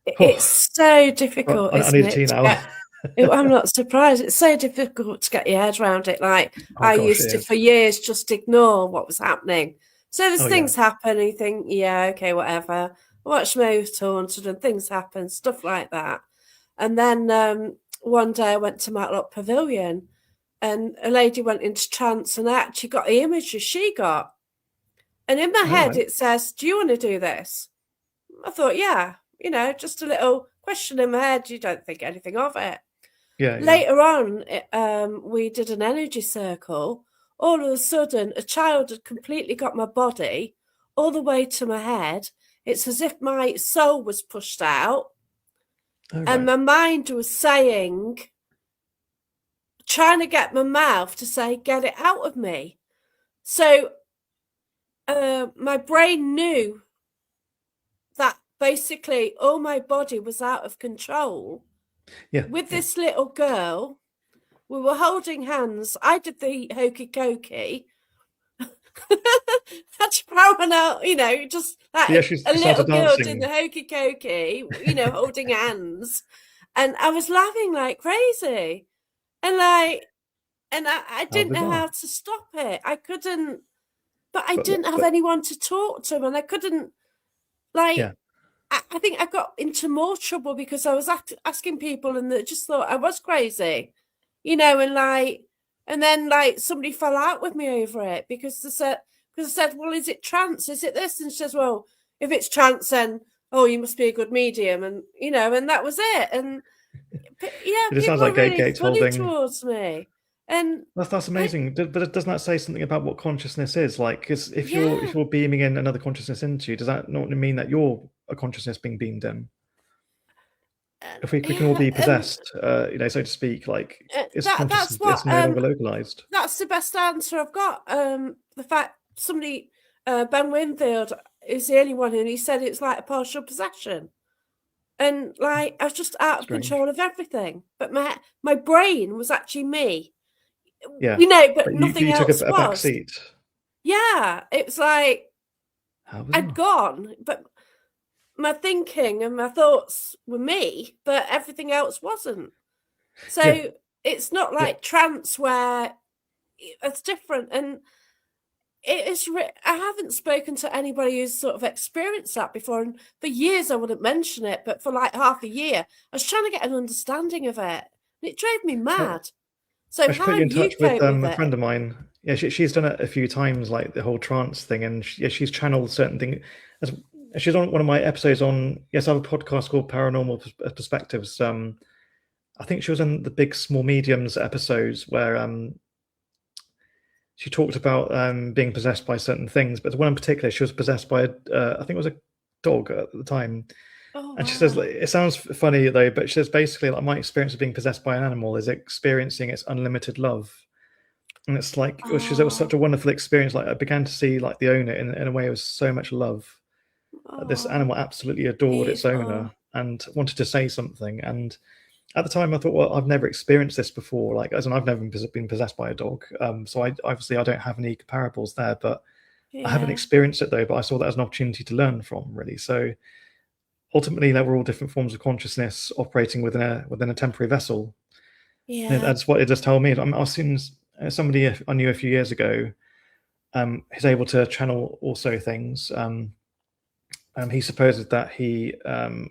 It's oh, so difficult, I isn't need a it, tea to now. get I'm not surprised. It's so difficult to get your head around it. Like, Oh I gosh, used it to, is. for years, just ignore what was happening. So there's Oh yeah, things happen, and you think, yeah, okay, whatever. I watch Most Haunted, and things happen, stuff like that. And then one day I went to Matlock Pavilion, and a lady went into trance, and I actually got the images she got. And in my all head, right. it says, "Do you want to do this?" I thought, yeah, just a little question in my head. You don't think anything of it. Yeah, yeah. Later on, we did an energy circle. All of a sudden, a child had completely got my body all the way to my head. It's as if my soul was pushed out, All and right. my mind was saying, trying to get my mouth to say, get it out of me. So my brain knew that basically all my body was out of control. Yeah, With yeah, this little girl, we were holding hands. I did the hokey cokey. That's parallel, just yeah. like a She little started girl doing dancing. the hokey cokey, holding hands. And I was laughing like crazy. And I How didn't know bizarre. how to stop it. I couldn't, but I But didn't have but anyone to talk to. And I couldn't, like, yeah, I think I got into more trouble because I was asking people and they just thought I was crazy, and then like somebody fell out with me over it because I said, well, is it trance? Is it this? And she says, well, if it's trance, then oh, you must be a good medium, and and that was it. And yeah, it just sounds people are like really Gates funny holding. towards me, and That's I amazing. But doesn't that say something about what consciousness is? Like, 'cause if yeah. you're beaming in another consciousness into you, does that not mean that you're a consciousness being beamed in? If we can all Yeah, be possessed, so to speak, like is that's consciousness what no longer localized? that's the best answer I've got. The fact somebody, Ben Winfield, is the only one, and he said it's like a partial possession, and like I was just out of Strange. control of everything. But my brain was actually me, Yeah, but but nothing you took else a back was. seat. Yeah, it was like How I'd bizarre. gone, but my thinking and my thoughts were me, but everything else wasn't. Yeah, So it's not yeah, like trance where it's different, and it is. I haven't spoken to anybody who's sort of experienced that before, and for years I wouldn't mention it, but for like half a year, I was trying to get an understanding of it, and it drove me I, mad. So I should how put you do in you touch with cope with a it? friend of mine. Yeah, she's done it a few times, like the whole trance thing, and yeah, she's channeled certain things. As, she's on one of my episodes on. Yes, I have a podcast called Paranormal Perspectives. I think she was in the Big Small Mediums episodes where she talked about being possessed by certain things, but the one in particular, she was possessed by I think it was a dog at the time. Oh And she says, wow! like, it sounds funny though, but she says basically, like, my experience of being possessed by an animal is experiencing its unlimited love. And it's like, it was such Oh, a wonderful experience. Like, I began to see, like, the owner in a way it was so much love. This oh, animal absolutely adored its owner beautiful. and wanted to say something. And at the time, I thought, well, I've never experienced this before. Like, as in, I've never been possessed by a dog. So I obviously I don't have any comparables there, but I haven't Yeah, experienced it though. But I saw that as an opportunity to learn from, really. So ultimately, they were all different forms of consciousness operating within a temporary vessel. And yeah. that's what it just told me. I've seen somebody I knew a few years ago is able to channel also things. He supposes that he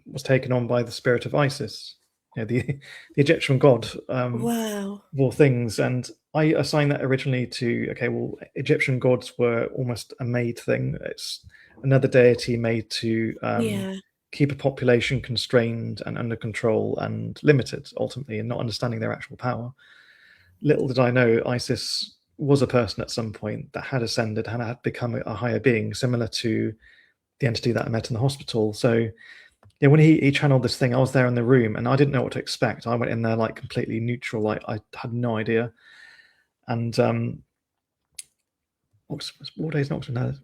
was taken on by the spirit of Isis, the Egyptian god Wow. of all things. And I assigned that originally to, okay, well, Egyptian gods were almost a made thing. It's another deity made to Yeah. keep a population constrained and under control and limited, ultimately, and not understanding their actual power. Little did I know, Isis was a person at some point that had ascended and had become a higher being, similar to the entity that I met in the hospital. So yeah, when he channeled this thing, I was there in the room and I didn't know what to expect. I went in there like completely neutral, like I had no idea. And Oxford, 4 days in Oxford, no,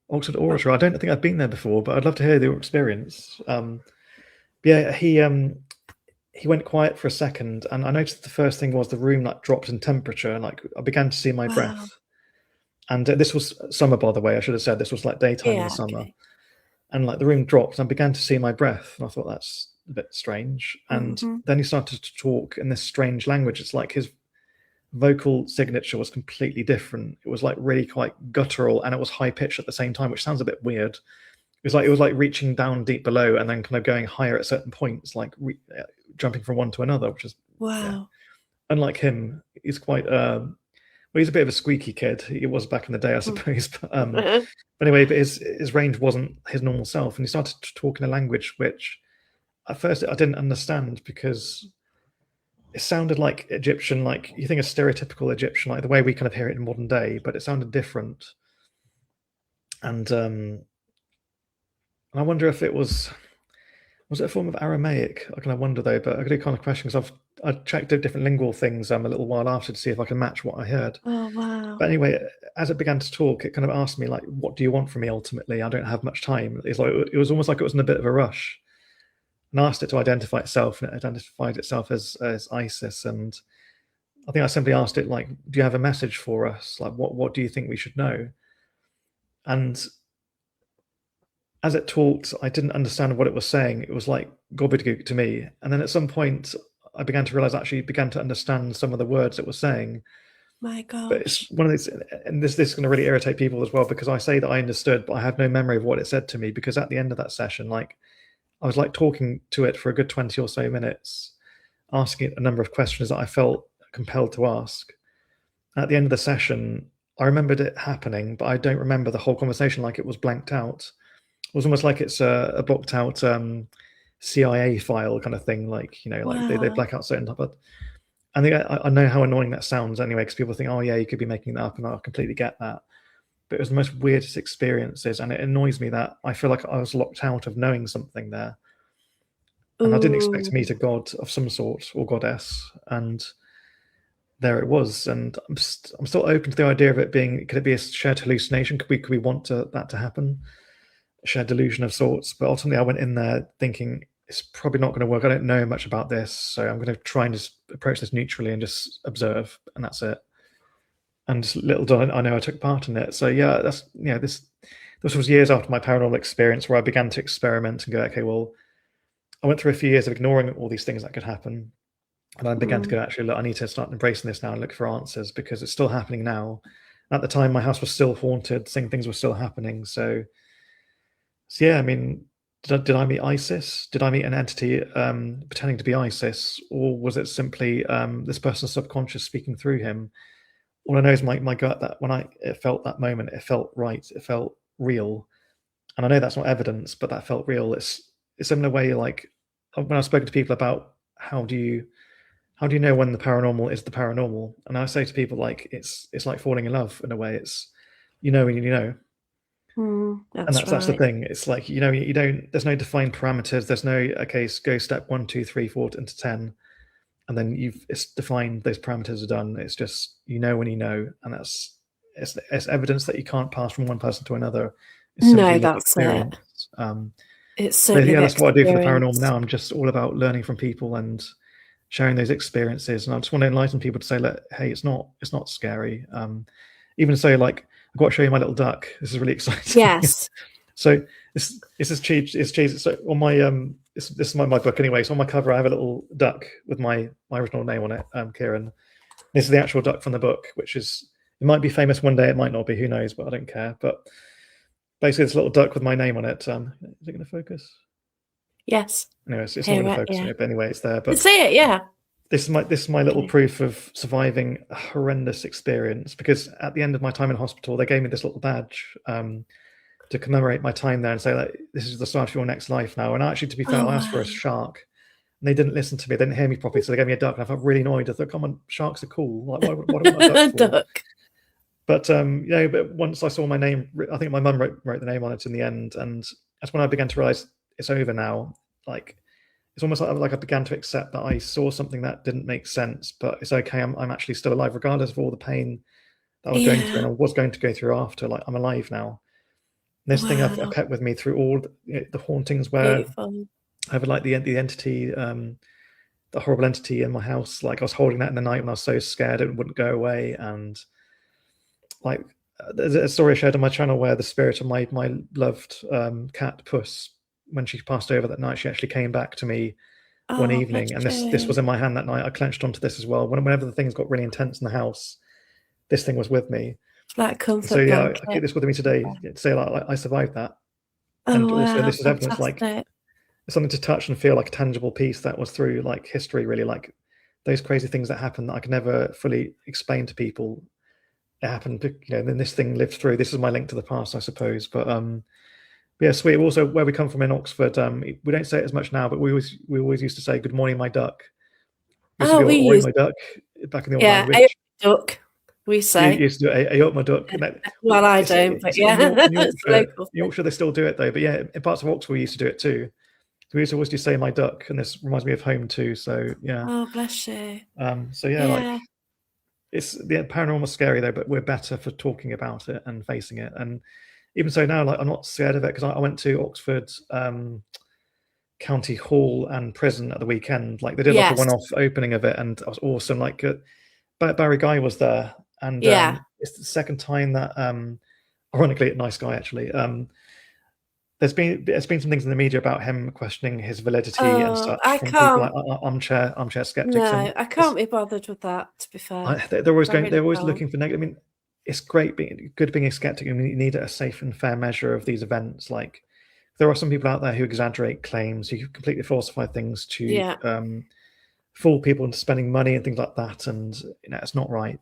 Oxford Oh, Oratory. I don't think I've been there before, but I'd love to hear your experience. Yeah, he went quiet for a second, and I noticed the first thing was the room like dropped in temperature, and like I began to see my wow. breath. And this was summer, by the way. I should have said this was like daytime in the Yeah. summer. Okay. And like the room dropped, and I began to see my breath, and I thought that's a bit strange. And Hmm. then he started to talk in this strange language. It's like his vocal signature was completely different. It was like really quite guttural, and it was high pitched at the same time, which sounds a bit weird. It was like reaching down deep below and then kind of going higher at certain points, like jumping from one to another, which is yeah. Wow. Unlike him, he's quite well, he's a bit of a squeaky kid. He was back in the day, I Mm. suppose. But anyway, but his range wasn't his normal self, and he started to talk in a language which at first I didn't understand because it sounded like Egyptian, like you think a stereotypical Egyptian, like the way we kind of hear it in modern day, but it sounded different. And I wonder if it was it a form of Aramaic? I kind of wonder though, but I got a kind of question because I checked out different lingual things a little while after to see if I can match what I heard. Oh wow. But anyway, as it began to talk, it kind of asked me like, "What do you want from me?" Ultimately, I don't have much time. It's like it was almost like it was in a bit of a rush, and I asked it to identify itself, and it identified itself as ISIS. And I think I simply asked it like, "Do you have a message for us? Like, what do you think we should know?" And as it talked, I didn't understand what it was saying. It was like gobbledygook to me. And then at some point, I began to realize actually began to understand some of the words it was saying. My But it's gosh. one of these, and this is going to really irritate people as well because I say that I understood, but I have no memory of what it said to me. Because at the end of that session, like I was like talking to it for a good 20 or so minutes, asking it a number of questions that I felt compelled to ask. At the end of the session, I remembered it happening, but I don't remember the whole conversation. Like it was blanked out. It was almost like it's a blocked out CIA file kind of thing. Like like they Wow. black out certain. But I think I know how annoying that sounds anyway, because people think, oh yeah, you could be making that up, and I completely get that. But it was the most weirdest experiences, and it annoys me that I feel like I was locked out of knowing something there, and I didn't expect Ooh. to meet a god of some sort or goddess, and there it was. And I'm still open to the idea of it being. Could it be a shared hallucination? Could we want that to happen? Shared delusion of sorts. But ultimately, I went in there thinking it's probably not going to work. I don't know much about this, so I'm going to try and just approach this neutrally and just observe, and that's it. And just little did I know I took part in it. So yeah, that's this was years after my paranormal experience where I began to experiment and go, okay, well, I went through a few years of ignoring all these things that could happen, And I began to go, actually, look, I need to start embracing this now and look for answers, because it's still happening now. At the time, my house was still haunted, same things were still happening. So yeah, I mean, did I meet ISIS? Did I meet an entity pretending to be ISIS? Or was it simply this person's subconscious speaking through him? All I know is my gut, that when it felt that moment, it felt right, it felt real. And I know that's not evidence, but that felt real. It's similar way, like when I've spoken to people about how do you know when the paranormal is the paranormal, and I say to people, like, it's like falling in love in a way. It's, you know, when you know. And That's that's the right. thing. It's like, you know, you don't. There's no defined parameters. There's no, okay, so go step 1, 2, 3, 4 into 10, and then it's defined. Those parameters are done. It's just, you know when you know, and it's evidence that you can't pass from one person to another. It's No, simply lived that's it. experience. It's So certainly yeah, the that's what I do for the paranormal experience. now. I'm just all about learning from people and sharing those experiences, and I just want to enlighten people to say, look, hey, it's not scary. Even so, like, I've got to show you my little duck. This is really exciting. Yes. So this is cheap. It's cheese. So on my this is my book anyway. So on my cover, I have a little duck with my original name on it, Kieran. This is the actual duck from the book, which is, it might be famous one day, it might not be. Who knows? But I don't care. But basically, this little duck with my name on it. Is it going to focus? Yes. Anyway, it's not Hear going to it, focus on yeah. it. But anyway, it's there. You But see it, yeah. this is my little Okay. proof of surviving a horrendous experience, because at the end of my time in hospital, they gave me this little badge to commemorate my time there and say, like, this is the start of your next life now. And actually, to be fair, Oh, I asked for wow. a shark, and they didn't listen to me. They didn't hear me properly, so they gave me a duck. And I felt really annoyed. I thought, come on, sharks are cool. Like, what do I want a duck for? Duck. But you know, but once I saw my name, I think my mum wrote the name on it in the end, and that's when I began to realize it's over now. Like, it's almost like I began to accept that I saw something that didn't make sense, but it's okay. I'm actually still alive, regardless of all the pain that I was going through Yeah. and I was going to go through after. Like, I'm alive now. And this thing I've Wow. kept with me through all the hauntings, where Beautiful. I have, like, the entity, the horrible entity in my house. Like, I was holding that in the night when I was so scared it wouldn't go away, and like, there's a story I shared on my channel where the spirit of my loved cat Puss, when she passed over that night, she actually came back to me one Oh, bless evening, and this you. was in my hand that night. I clenched onto this as well. Whenever the things got really intense in the house, this thing was with me. It's like a So comfort yeah, I keep blanket. this with me today to say, like, I survived that, and Oh, also wow. this is evidence, like, Fantastic. something to touch and feel like a tangible piece that was through, like, history, really, like those crazy things that happen that I can never fully explain to people. It happened, you know, and then this thing lived through. This is my link to the past, I suppose. But yeah, sweet. Also, where we come from in Oxford, we don't say it as much now, but we always used to say, "Good morning, my duck." We used to Oh, be, we "Oi, use, my duck," back in the old yeah, a language. duck, we You say. used to do, "Hey, up, my duck." And Well, I don't, but it's yeah, In it's a Yorkshire. local In thing. Yorkshire, they still do it though. But yeah, in parts of Oxford, we used to do it too. So we used to always say "my duck," and this reminds me of home too. So yeah. Oh, bless you. So yeah, like, Yeah. it's the paranormal scary though, but we're better for talking about it and facing it. And even so now, like, I'm not scared of it, because I went to Oxford County Hall and Prison at the weekend. Like, they did like a Yes. one-off opening of it, and it was awesome. Like, Barry Guy was there, and Yeah. it's the second time that, ironically, a nice guy actually. There's been some things in the media about him questioning his validity and Oh, such I from people like can't. armchair skeptics, and No, I can't be bothered with that, to be fair. they're always I really they're always can't. looking for negative. I mean, it's great being a skeptic. I mean, you need a safe and fair measure of these events. Like, there are some people out there who exaggerate claims, who completely falsify things to Yeah. fool people into spending money and things like that, and you know, it's not right.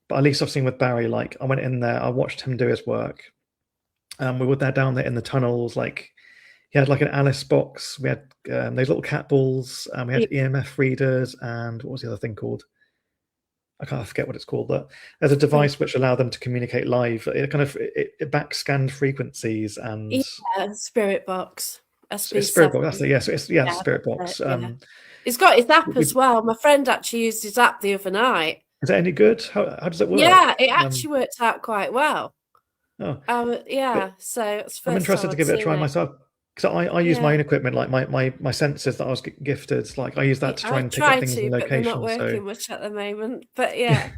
But at least I've seen with Barry, like, I went in there, I watched him do his work. We were there down there in the tunnels, like, he had like an Alice box. We had those little cat balls. We Yeah. had EMF readers, and what was the other thing called? I forget what it's called, but there's a Oh, device which allowed them to communicate live. It kind of it back scanned frequencies, and yeah, Spirit Box, it's Spirit SB7. Box. That's it. Yeah, so it's Yeah, Spirit that's Box. it, yeah. He's got his app We, as well. My friend actually used his app the other night. is that any good? How does it work? Yeah, it actually worked out quite well. Oh, but Yeah, so it's the I'm first time interested to I'd give it a seen try it. myself, because I use my Yeah. own equipment, like my sensors that I was gifted. Like, I use Yeah, that to try I and pick up try things in to, but they're not location. So working much at the moment. But yeah,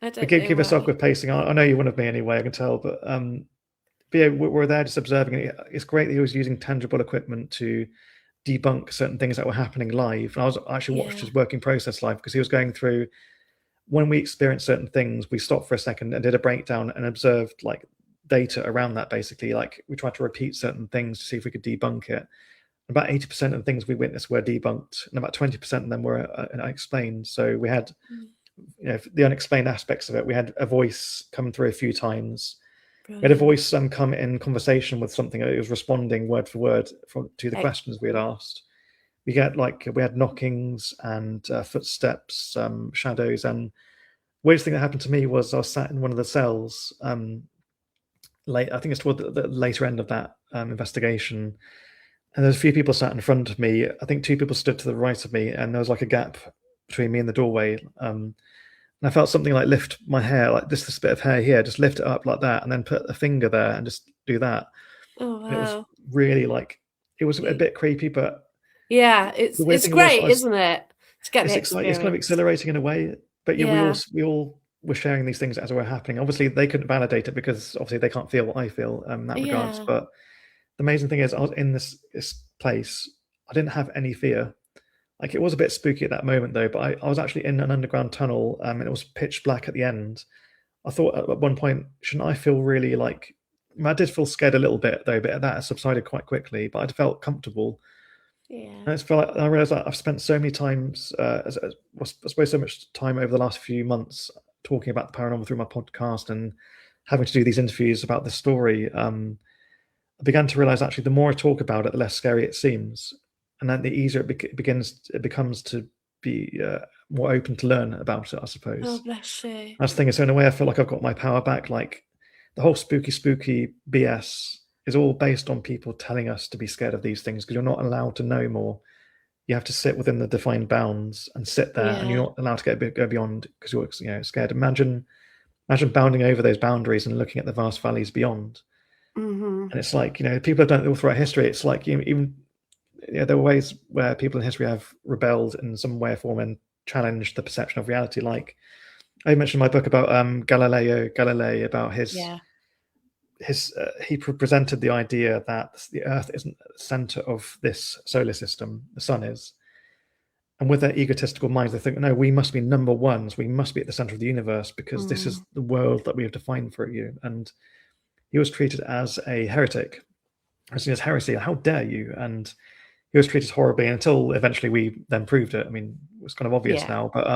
I but don't know keep us up why. with pacing. I know you're one of me anyway, I can tell. But yeah, we're there just observing it. It's great that he was using tangible equipment to debunk certain things that were happening live. And I actually watched Yeah. his working process live because he was going through, when we experienced certain things, we stopped for a second and did a breakdown and observed like data around that. Basically, like we tried to repeat certain things to see if we could debunk it. About 80% of the things we witnessed were debunked, and about 20% of them were unexplained. So we had, the unexplained aspects of it. We had a voice come through a few times. We had a Brilliant. voice come in conversation with something. It was responding word for word to the questions we had asked. We had knockings and footsteps, shadows, and weirdest thing that happened to me was I was sat in one of the cells late. I think it's toward the later end of that investigation, and there's a few people sat in front of me. I think two people stood to the right of me, and there was like a gap between me and the doorway. And I felt something like lift my hair, like this bit of hair here, just lift it up like that, and then put a finger there and just do that. Oh, And it was wow. really like, it was a bit creepy, but Yeah, the weird it's thing was great, isn't it? To get the it's exciting. It's kind of experience. exhilarating in a way. But yeah, Yeah. we all were sharing these things as they were happening. Obviously, they couldn't validate it because obviously they can't feel what I feel in that regards. Yeah. But the amazing thing is, I was in this place. I didn't have any fear. Like it was a bit spooky at that moment though. But I was actually in an underground tunnel, and it was pitch black at the end. I thought at one point, shouldn't I feel really like? I did feel scared a little bit though, but that subsided quite quickly. But I felt comfortable. Yeah. And it's felt like I realized that I've spent so many times, I suppose, so much time over the last few months talking about the paranormal through my podcast and having to do these interviews about this story. I began to realize actually the more I talk about it, the less scary it seems, and then the easier it becomes to be more open to learn about it, I Oh, suppose. bless you. That's the thing. So in a way, I feel like I've got my power back. Like the whole spooky BS is all based on people telling us to be scared of these things because you're not allowed to know more. You have to sit within the defined bounds and sit there, and you're Yeah. not allowed to go beyond because you're scared. Imagine bounding over those boundaries and looking at the vast valleys beyond. Mhm. And it's like, people have done it all throughout history. It's like even there were ways where people in history have rebelled in some way or form and challenged the perception of reality. Like I mentioned in my book about Galileo Galilei, about Yeah. he presented the idea that the Earth isn't the center of this solar system, the sun is. And with their egotistical minds, they think, no, we must be number ones. We must be at the center of the universe because this is Mm. the world that we have defined for you. And he was treated as a heretic, as seen as heresy. How dare you? And he was treated horribly until eventually we then proved it. I mean, it's kind of obvious Yeah. now, but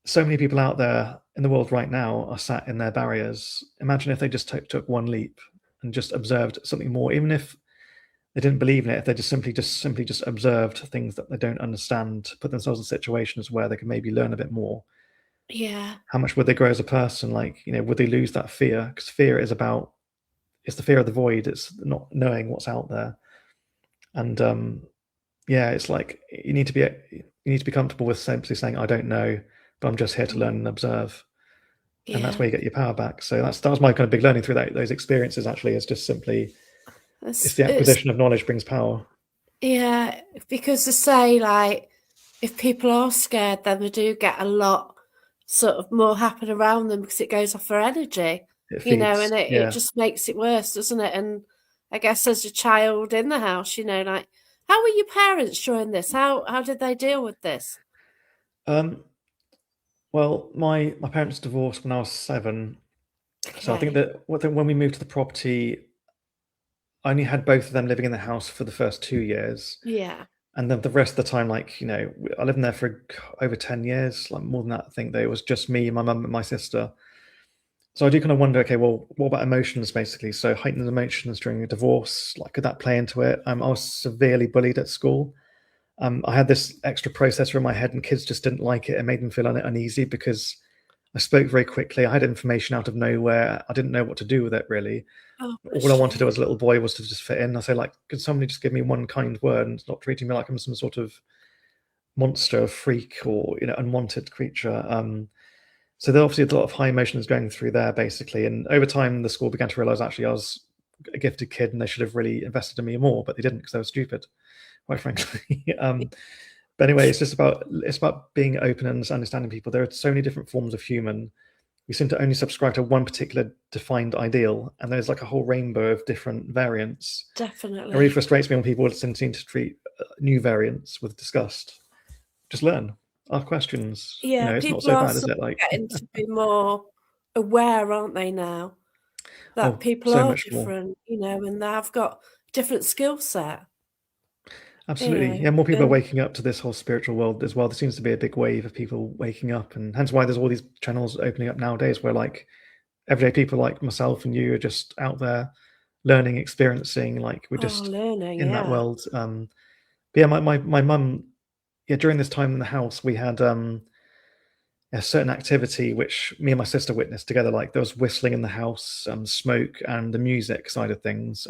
so many people out there in the world right now are sat in their barriers. Imagine if they just took one leap and just observed something more, even if they didn't believe in it. If they just simply observed things that they don't understand, put themselves in situations where they can maybe learn a bit more. Yeah. How much would they grow as a person? Like, would they lose that fear? Because fear is it's the fear of the void. It's not knowing what's out there. And yeah, it's like you need to be comfortable with simply saying, I don't know, but I'm just here to learn Mm. and observe. And that's Yeah. where you get your power back. So that was my kind of big learning through those experiences. Actually, is just simply it's the It's acquisition of knowledge brings power. yeah, because they say like if people are scared, then they do get a lot sort of more happen around them because it goes off their energy, It and feeds. it Yeah. just makes it worse, doesn't it? And I guess as a child in the house, like how were your parents during this? How did they deal with this? Um, well, my parents divorced when I was 7, so I think Okay. that when we moved to the property, I only had both of them living in the house for the first 2 years, Yeah. and then the rest of the time, like I lived in there for over 10 years, like more than that. I think that it was just me, my mum, and my sister. So I do kind of wonder, okay, well, what about emotions, basically? So heightened emotions during a divorce, like could that play into it? I was severely bullied at school. I had this extra processor in my head, and kids just didn't like it. It made them feel uneasy because I spoke very quickly. I had information out of nowhere. I didn't know what to do with it, really. Oh, All I bless wanted to do you. as a little boy was to just fit in. I say, like, could somebody just give me one kind word and stop treating me like I'm some sort of monster, freak, or unwanted creature? So there obviously a lot of high emotions going through there, basically. And over time, the school began to realize actually I was a gifted kid, and they should have really invested in me more, but they didn't because they were stupid, quite frankly. But anyway, it's about being open and understanding people. There are so many different forms of human. we seem to only subscribe to one particular defined ideal, and there's like a whole rainbow of different variants. It really Definitely. frustrates me when people seem to treat new variants with disgust. Just learn, ask questions. Yeah, It's not people so are bad, is sort it? of Like, getting to be more aware, aren't they now, that oh, people so are much more. different, and they've got different skill set, Absolutely. Yeah, more people are and waking up to this whole spiritual world as well. There seems to be a big wave of people waking up, and hence why there's all these channels opening up nowadays where like everyday people like myself and you are just out there learning, experiencing, like we're just learning, in that yeah. world. But yeah, my mum, yeah, during this time in the house, we had a certain activity which me and my sister witnessed together. Like there was whistling in the house, smoke, and the music side of things.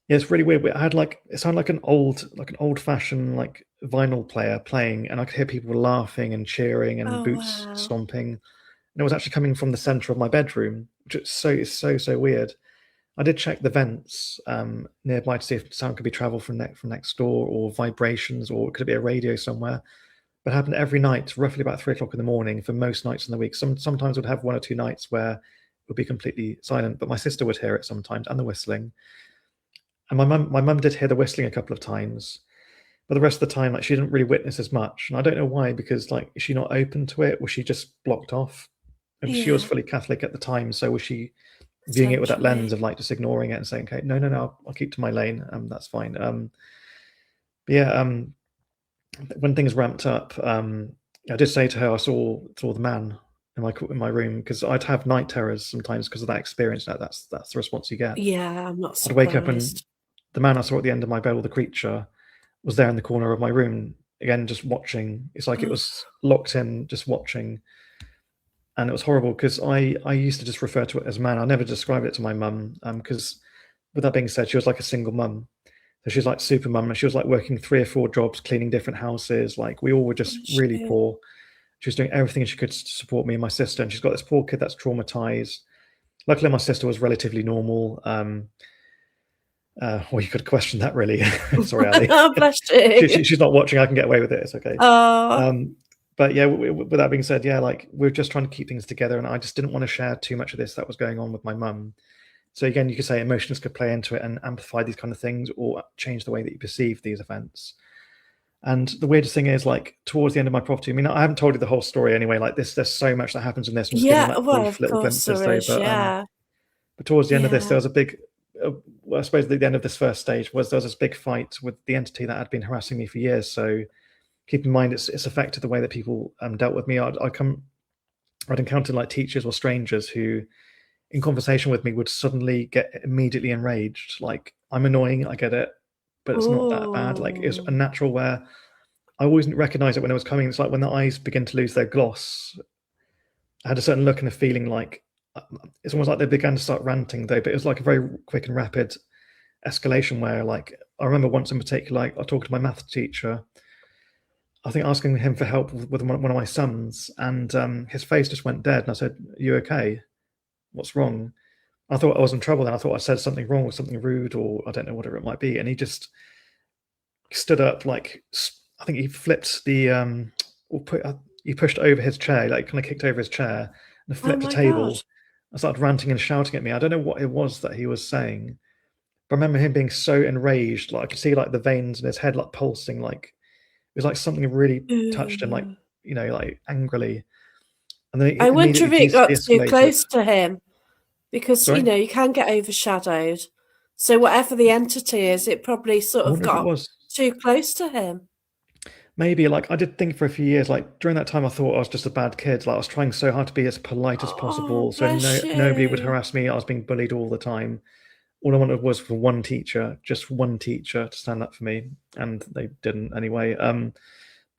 Yeah, it's really weird. I had like it sounded like an old fashioned like vinyl player playing, and I could hear people laughing and cheering and Oh, boots wow. stomping. And it was actually coming from the center of my bedroom, which is so weird. I did check the vents nearby to see if sound could be traveled from next door, or vibrations, or could it be a radio somewhere. But it happened every night, roughly about 3 o'clock in the morning, for most nights in the week. Sometimes would have one or two nights where it would be completely silent, but my sister would hear it sometimes, and the whistling. And my mum did hear the whistling a couple of times, but the rest of the time, like she didn't really witness as much. And I don't know why, because like is she not open to it? Was she just blocked off? And she was Yeah, fully Catholic at the time, so was she viewing it with that lens potentially. of like just ignoring it and saying, "Okay, no, no, no, I'll keep to my lane. That's fine." But yeah, when things ramped up, I did say to her I saw the man in my room, because I'd have night terrors sometimes because of that experience. That's the response you get. Yeah, I'm not I'd wake up and surprised. the man I saw at the end of my bed, or the creature, was there in the corner of my room again, just watching. It's like it Ugh. was locked in, just watching, and it was horrible because I used to just refer to it as man. I never described it to my mum, because with that being said, she was like a single mum. So she was like super mum, and she was like working 3 or 4 jobs, cleaning different houses. Like we all were just Bless really you. poor. She was doing everything she could to support me and my sister, and she's got this poor kid that's traumatized. Luckily, my sister was relatively normal. Well, you could question that really. Sorry, Ali. Bless you. She's not watching. I can get away with it. It's okay. Oh, But yeah, with that being said, yeah, like we're just trying to keep things together, and I just didn't want to share too much of this that was going on with my mum. So again, you could say emotions could play into it and amplify these kind of things, or change the way that you perceive these events. And the weirdest thing is, like towards the end of my property, I mean, I haven't told you the whole story anyway. Like this, there's so much that happens in this. I'm just giving yeah, like well, brief of little course glimpses there though. is, yeah. But towards the end of this, there Yeah. was a big. Well, I suppose the end of this first stage was there was this big fight with the entity that had been harassing me for years. So keep in mind, it's affected the way that people dealt with me. I'd encountered like teachers or strangers who, in conversation with me, would suddenly get immediately enraged. Like, I'm annoying, I get it, but it's not that bad. Like, it's a Oh, natural where I always recognize it when it was coming. It's like when the eyes begin to lose their gloss. I had a certain look and a feeling like it's almost like they began to start ranting though, but it was like a very quick and rapid escalation where, like, I remember once in particular, like, I talked to my math teacher, I think asking him for help with one of my sons, and his face just went dead. And I said, "Are you okay? What's wrong?" I thought I was in trouble. Then I thought I said something wrong or something rude, or I don't know, whatever it might be. And he just stood up, like I think he flipped the or put he pushed over his chair, like kind of kicked over his chair and oh flipped a my God. table. I started ranting and shouting at me. I don't know what it was that he was saying, but I remember him being so enraged. Like I could see like the veins in his head like pulsing. Like it was like something really touched him, like Ooh. like angrily. And then I it wonder immediately if it got too de-escalated. close to him because, Sorry, you can get overshadowed. So whatever the entity is, it probably sort I of wonder if it got was. too close to him. Maybe, like, I did think for a few years, like, during that time, I thought I was just a bad kid. Like, I was trying so hard to be as polite as Oh, possible, so bless nobody would you. harass me. I was being bullied all the time. All I wanted was for one teacher, just one teacher, to stand up for me, and they didn't anyway. But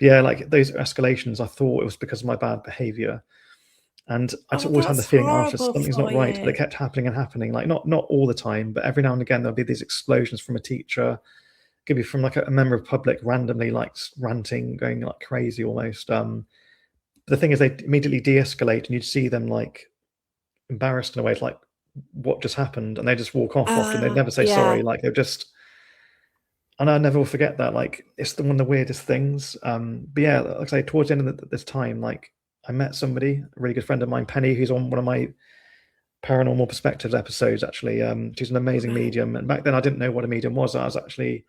yeah, like those escalations, I thought it was because of my bad behavior, and I just Oh, always had the that's feeling after horrible something's not for right. But it you. kept happening and happening. Like not all the time, but every now and again there'll be these explosions from a teacher, could be from like a member of public randomly like ranting, going like crazy almost. The thing is, they immediately de-escalate, and you'd see them like embarrassed in a way, like what just happened, and they just walk off. Often they'd never say Yeah. sorry. Like they're just, and I never will forget that. Like it's one of the weirdest things. But yeah, like I say, towards the end of this time, like I met somebody, a really good friend of mine, Penny, who's on one of my Paranormal Perspectives episodes. Actually, she's an amazing Right. medium, and back then I didn't know what a medium was. I was actually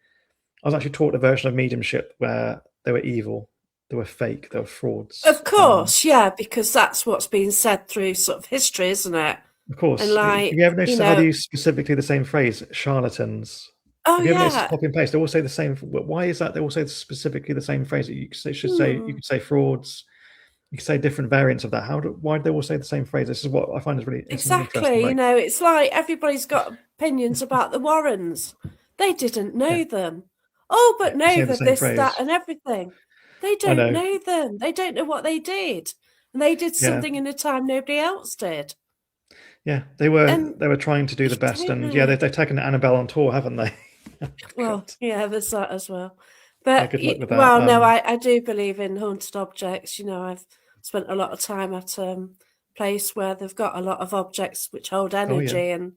taught a version of mediumship where they were evil, they were fake, they were frauds. Of course, yeah, because that's what's been said through sort of history, isn't it? Of And course, have like, you ever you noticed how they know, use specifically the same phrase, charlatans? oh Have you ever noticed this yeah, copy and paste? They all say the same. Why is that? They all say specifically the same phrase. You hmm, could say frauds. You could say different variants of that. Why do they all say the same phrase? This is what I find is really interesting. exactly. You Like, know, it's like everybody's got opinions about the Warrens. They didn't yeah, know them. Oh, yeah, but they know say the that same this, that, phrase. and everything. They I don't know. know them. They don't know what they did. And they did Yeah, something in a time nobody else did. yeah. They were And they were trying to do you the best, don't and yeah, know. they've taken Annabelle on tour, haven't they? Oh, Well, God. yeah, there's that as well. Yeah, But good luck with that. well, no, I do believe in haunted objects. You know, I've spent a lot of time at place where they've got a lot of objects which hold Oh yeah. energy, and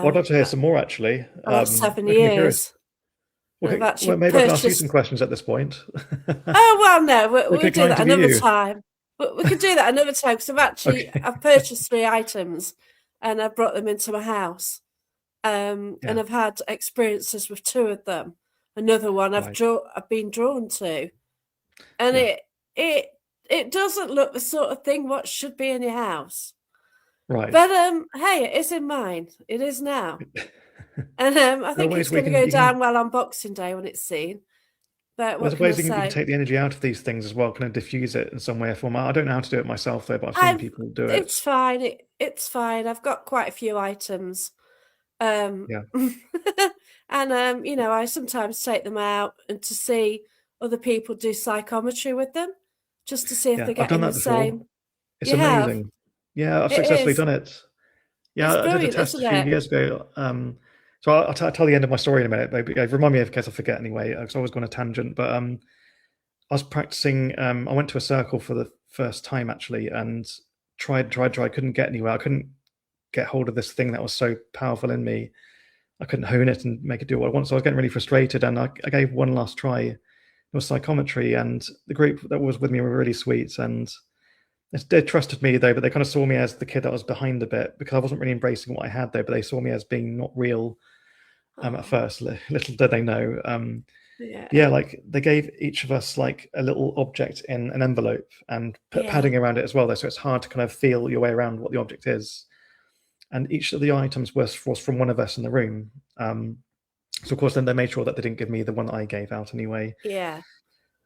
Well, I'd yeah, love to hear some more actually. for about seven Making me curious. years, and I've Okay, well, actually maybe I can ask you some purchased. questions at this point. Oh well, no, we'll Okay, can do I that interview another you? time. We could do that another time because Okay. I've purchased three items, and I brought them into my house. And Yeah, I've had experiences with two of them. Another one right. I've been drawn to, and Yeah, it it doesn't look the sort of thing what should be in your house. right. But hey, it is in mine. It is now, and I There are think ways it's we going to can go you can down well on Boxing Day when it's seen. But well, what there's can I ways you can say? take the energy out of these things as well, kind of diffuse it in some way or form. I don't know how to do it myself though, but I've seen I've people do it. It's fine. It's fine. I've got quite a few items. Um, Yeah, and you know, I sometimes take them out and to see other people do psychometry with them, just to see if yeah. they're I've done getting the that before. same. It's You have. amazing. Yeah, I've It successfully is. done it. It's Yeah, I did a brilliant, test a isn't few it? years ago. So I'll tell the end of my story in a minute, but remind me in case I forget anyway, because I always go on a tangent. But I was practicing. I went to a circle for the first time actually, and tried. Couldn't get anywhere. I couldn't get hold of this thing that was so powerful in me. I couldn't hone it and make it do what I want. So I was getting really frustrated, and I gave one last try. It was psychometry, and the group that was with me were really sweet, and they trusted me though. But they kind of saw me as the kid that was behind a bit because I wasn't really embracing what I had though. But they saw me as being not real at Oh, first. Little did they know. yeah, Yeah, like they gave each of us like a little object in an envelope and put yeah, padding around it as well, though, so it's hard to kind of feel your way around what the object is. And each of the items was from one of us in the room. So of course, then they made sure that they didn't give me the one that I gave out anyway. yeah.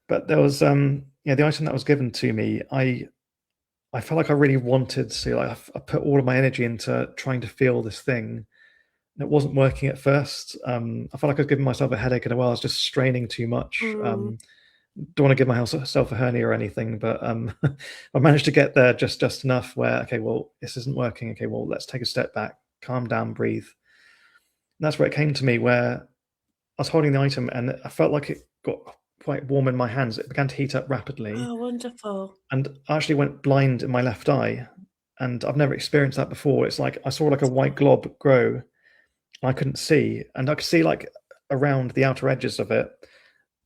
But there was, yeah, the item that was given to me. I felt like I really wanted to. Like, I put all of my energy into trying to feel this thing. And it wasn't working at first. I felt like I was giving myself a headache in a while. I was just straining too much. Mm, Don't want to give myself a hernia or anything, but I managed to get there just enough where okay, well, this isn't working. Okay, well, let's take a step back, calm down, breathe. And that's where it came to me, where I was holding the item and I felt like it got quite warm in my hands. It began to heat up rapidly, oh, wonderful. and I actually went blind in my left eye, and I've never experienced that before. It's like I saw like a white glob grow, and I couldn't see, and I could see like around the outer edges of it,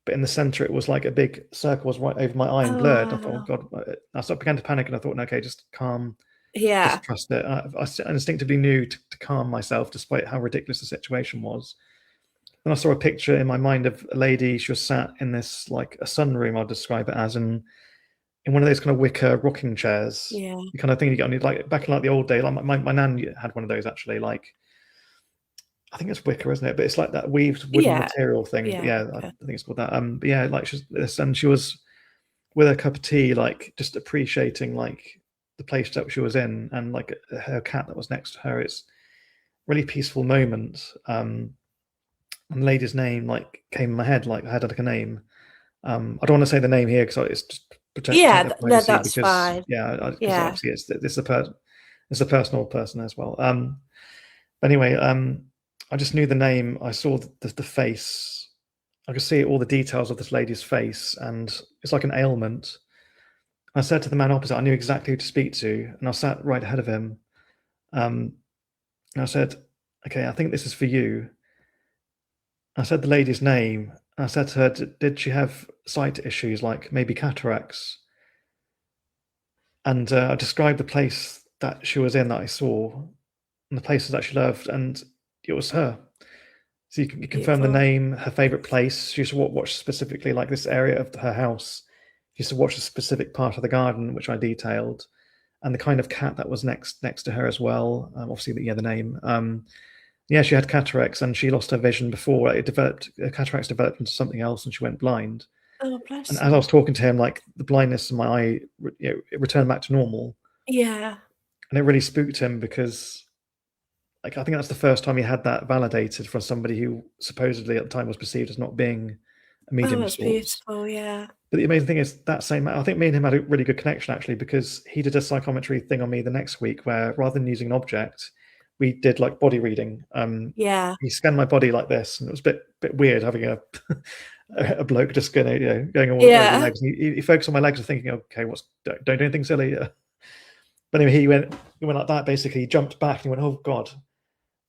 but in the center it was like a big circle was right over my eye and Oh, blurred. I thought, oh wow. god, began to panic, and I thought, no, okay, just calm, just Yeah, trust it. I instinctively knew to calm myself, despite how ridiculous the situation was. Then I saw a picture in my mind of a lady. She was sat in this like a sunroom, I'll describe it as, and in one of those kind of wicker rocking chairs, yeah, the kind of thing you get on like back in like the old day. Like my nan had one of those actually. Like I think it's wicker, isn't it? But it's like that weaved wooden yeah, material thing. But yeah. yeah, I Okay. think it's called that. But yeah, like she's this, and she was with a cup of tea, like just appreciating like the place that she was in, and like her cat that was next to her. It's a really peaceful moment. And the lady's name like came in my head, like I had like a name. I don't want to say the name here because it's just protect Yeah, their no, privacy. that's Because fine. yeah, because Yeah, obviously it's a personal person as well. But anyway, I just knew the name. I saw the face. I could see all the details of this lady's face, and it's like an ailment. I said to the man opposite, I knew exactly who to speak to, and I sat right ahead of him. Um, and I said, "Okay, I think this is for you." I said the lady's name. I said to her, "Did she have sight issues, like maybe cataracts?" and I described the place that she was in that I saw, and the places that she loved, and it was her. So you confirm the Beautiful. name, her favorite place. She used to watch specifically like this area of her house. She used to watch a specific part of the garden, which I detailed, and the kind of cat that was next to her as well. Obviously, the name. Yeah, she had cataracts, and she lost her vision before it developed. Her cataracts developed into something else, and she went blind. Oh, And bless as I her. was talking to him, like the blindness in my eye, it returned back to normal, Yeah. and it really spooked him because, like, I think that's the first time he had that validated from somebody who supposedly at the time was perceived as not being a Oh, medium of that's sorts. beautiful. Yeah. But the amazing thing is that same. I think me and him had a really good connection actually because he did a psychometry thing on me the next week where rather than using an object, we did like body reading. Yeah. He scanned my body like this, and it was a bit weird having a a bloke just going all over your Yeah. legs. And he focused on my legs, and thinking, okay, don't do anything silly. But anyway, he went like that. Basically, he jumped back and he went, oh god,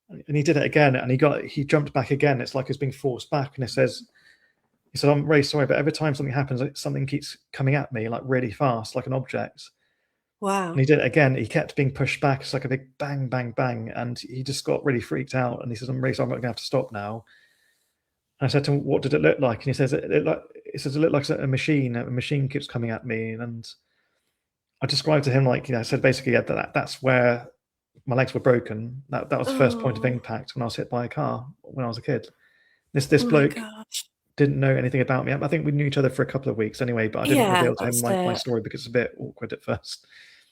and he did it again, and he jumped back again. It's like he's being forced back, and he said, I'm really sorry, but every time something happens, something keeps coming at me like really fast, like an object. And Wow. he did it again. He kept being pushed back. It's like a big bang, bang, bang. And he just got really freaked out. And he says, I'm really sorry, I'm going to have to stop now. And I said to him, what did it look like? And he says, it looked like a machine. A machine keeps coming at me. And I described to him, like, I said, basically, yeah, that's where my legs were broken. That was the first point of Oh, impact when I was hit by a car when I was a kid. This oh my bloke gosh. didn't know anything about me. I think we knew each other for a couple of weeks anyway, but I didn't Yeah, reveal to him that's my it. story because it's a bit awkward at first.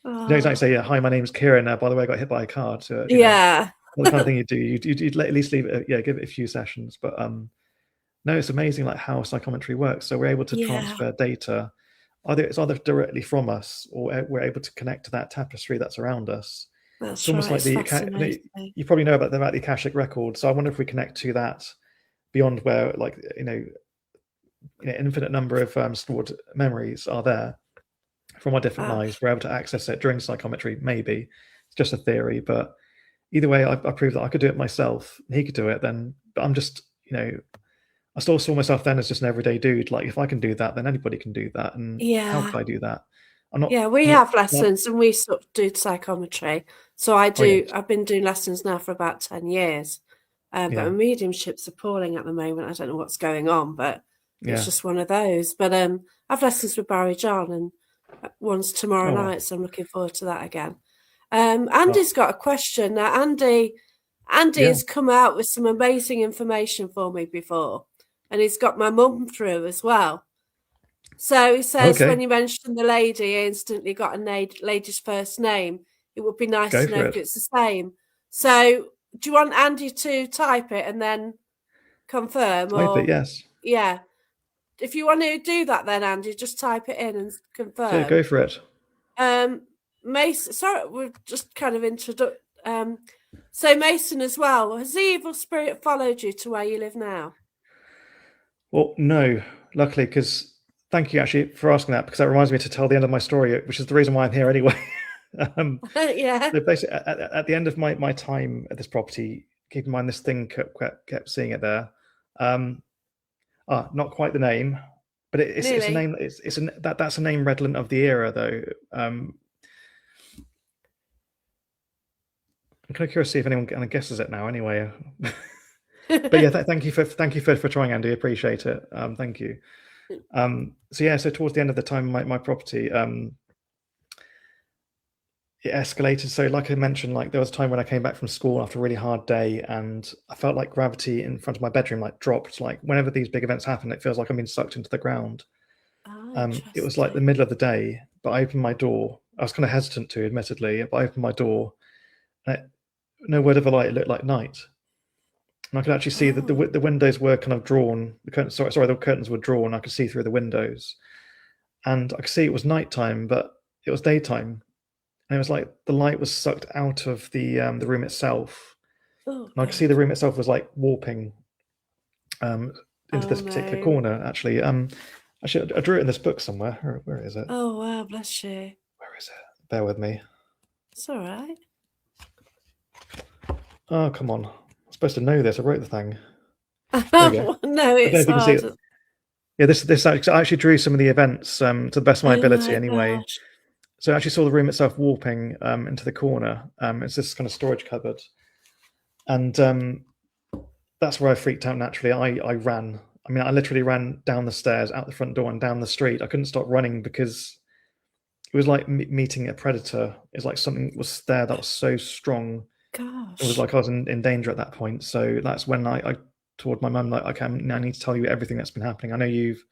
You don't exactly Oh, say, yeah, hi, my name's Kieran. By the way, I got hit by a car. So, yeah. not the kind of thing you do. You'd at least leave it, give it a few sessions. But no, it's amazing like how psychometry works. So we're able to Yeah, transfer data. It's either directly from us or we're able to connect to that tapestry that's around us. It's that's almost right. like It's fascinating. you probably know about the Akashic record. So I wonder if we connect to that beyond where, like, infinite number of stored memories are there from our different Wow. lives. We're able to access it during psychometry. Maybe it's just a theory, but either way, I proved that I could do it myself. He could do it then, but I'm just, I still saw myself then as just an everyday dude. Like if I can do that, then anybody can do that. And how Yeah. could I do that? I'm not. Yeah, we I'm not. have lessons and we sort of do psychometry. So Oh yes, I've been doing lessons now for about 10 years. But my yeah, mediumship's appalling at the moment. I don't know what's going on, but it's yeah. just one of those. But I've lessons with Barry John and one's tomorrow Oh well. night, so I'm looking forward to that again. Oh, Andy's got a question. Now, Andy yeah. has come out with some amazing information for me before, and he's got my mum through as well. So he says, Okay, when you mentioned the lady, he instantly got a lady's first name. It would be nice go to know for if it. it's the same. So, do you want Andy to type it and then confirm? Type it. Or, Yes. yeah, if you want to do that, then Andy, just type it in and Go confirm. for it. Mason, sorry, we're just kind of introduced. So Mason as well. Has the evil spirit followed you to where you live now? Well, no, luckily, because thank you actually for asking that because that reminds me to tell the end of my story, which is the reason why I'm here anyway. um, Yeah. so basically, at the end of my time at this property, keep in mind this thing kept seeing it there. Not quite the name, but it's a Nearly. name. That's a name redolent of the era though. I'm kind of curious to see if anyone kind of guesses it now. Anyway, but yeah, thank you for trying, Andy. Appreciate it. Thank you. So yeah, so towards the end of the time, my property, it escalated. So like I mentioned, like there was a time when I came back from school after a really hard day, and I felt like gravity in front of my bedroom like dropped. Like whenever these big events happen, it feels like I'm being sucked into the ground. Oh, It was like the interesting. middle of the day, but I opened my door. I was kind of hesitant to, admittedly, but I opened my door. And no word of a light, it looked like night. And I could actually see that Oh, the windows were kind of drawn. The curtains, sorry, the curtains were drawn. I could see through the windows, and I could see it was nighttime, but it was daytime. And it was like the light was sucked out of the room itself, oh and I could see God. the room itself was like warping um, into Oh this particular no. corner. Actually, I drew it in this book somewhere. Where is it? Oh wow, bless you. Where is it? Bear with me. It's all right. Oh, come on. I'm supposed to know this. I wrote the thing. There we go. No, I don't know it's if you can see hard. it. Yeah, this I actually drew some of the events to the best of my Oh ability my anyway. gosh. So I actually saw the room itself warping into the corner. It's this kind of storage cupboard, and that's where I freaked out naturally. I ran. I mean, I literally ran down the stairs, out the front door, and down the street. I couldn't stop running because it was like meeting a predator. It's like something was there that was so strong. It was Gosh. like I was in danger at that point. So that's when I told my mum, like, okay, I need to tell you everything that's been happening. I know you've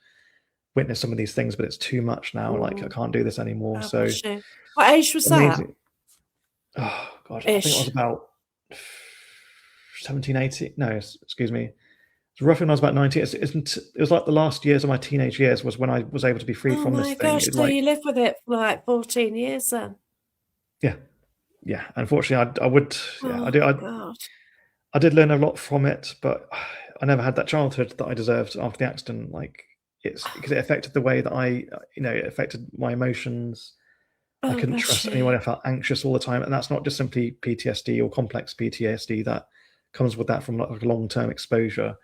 witnessed some of these things, but it's too much now. Like, I Mm. can't do this anymore. Oh, So bless you. What age was that? amazing. Oh God, I think I was Ish. about 17, 18. No, excuse me. So roughly when I was about 19, it was like the last years of my teenage years was when I was able to be free Oh from this my thing. gosh, It so like, you lived with it for like 14 years then? yeah, yeah. Unfortunately, I would, yeah, Oh God. I did learn a lot from it, but I never had that childhood that I deserved after the accident. Like it's because it affected the way that it affected my emotions. I Oh, couldn't bless trust anyone. you. I felt anxious all the time, and that's not just simply PTSD or complex PTSD that comes with that from like a long-term exposure.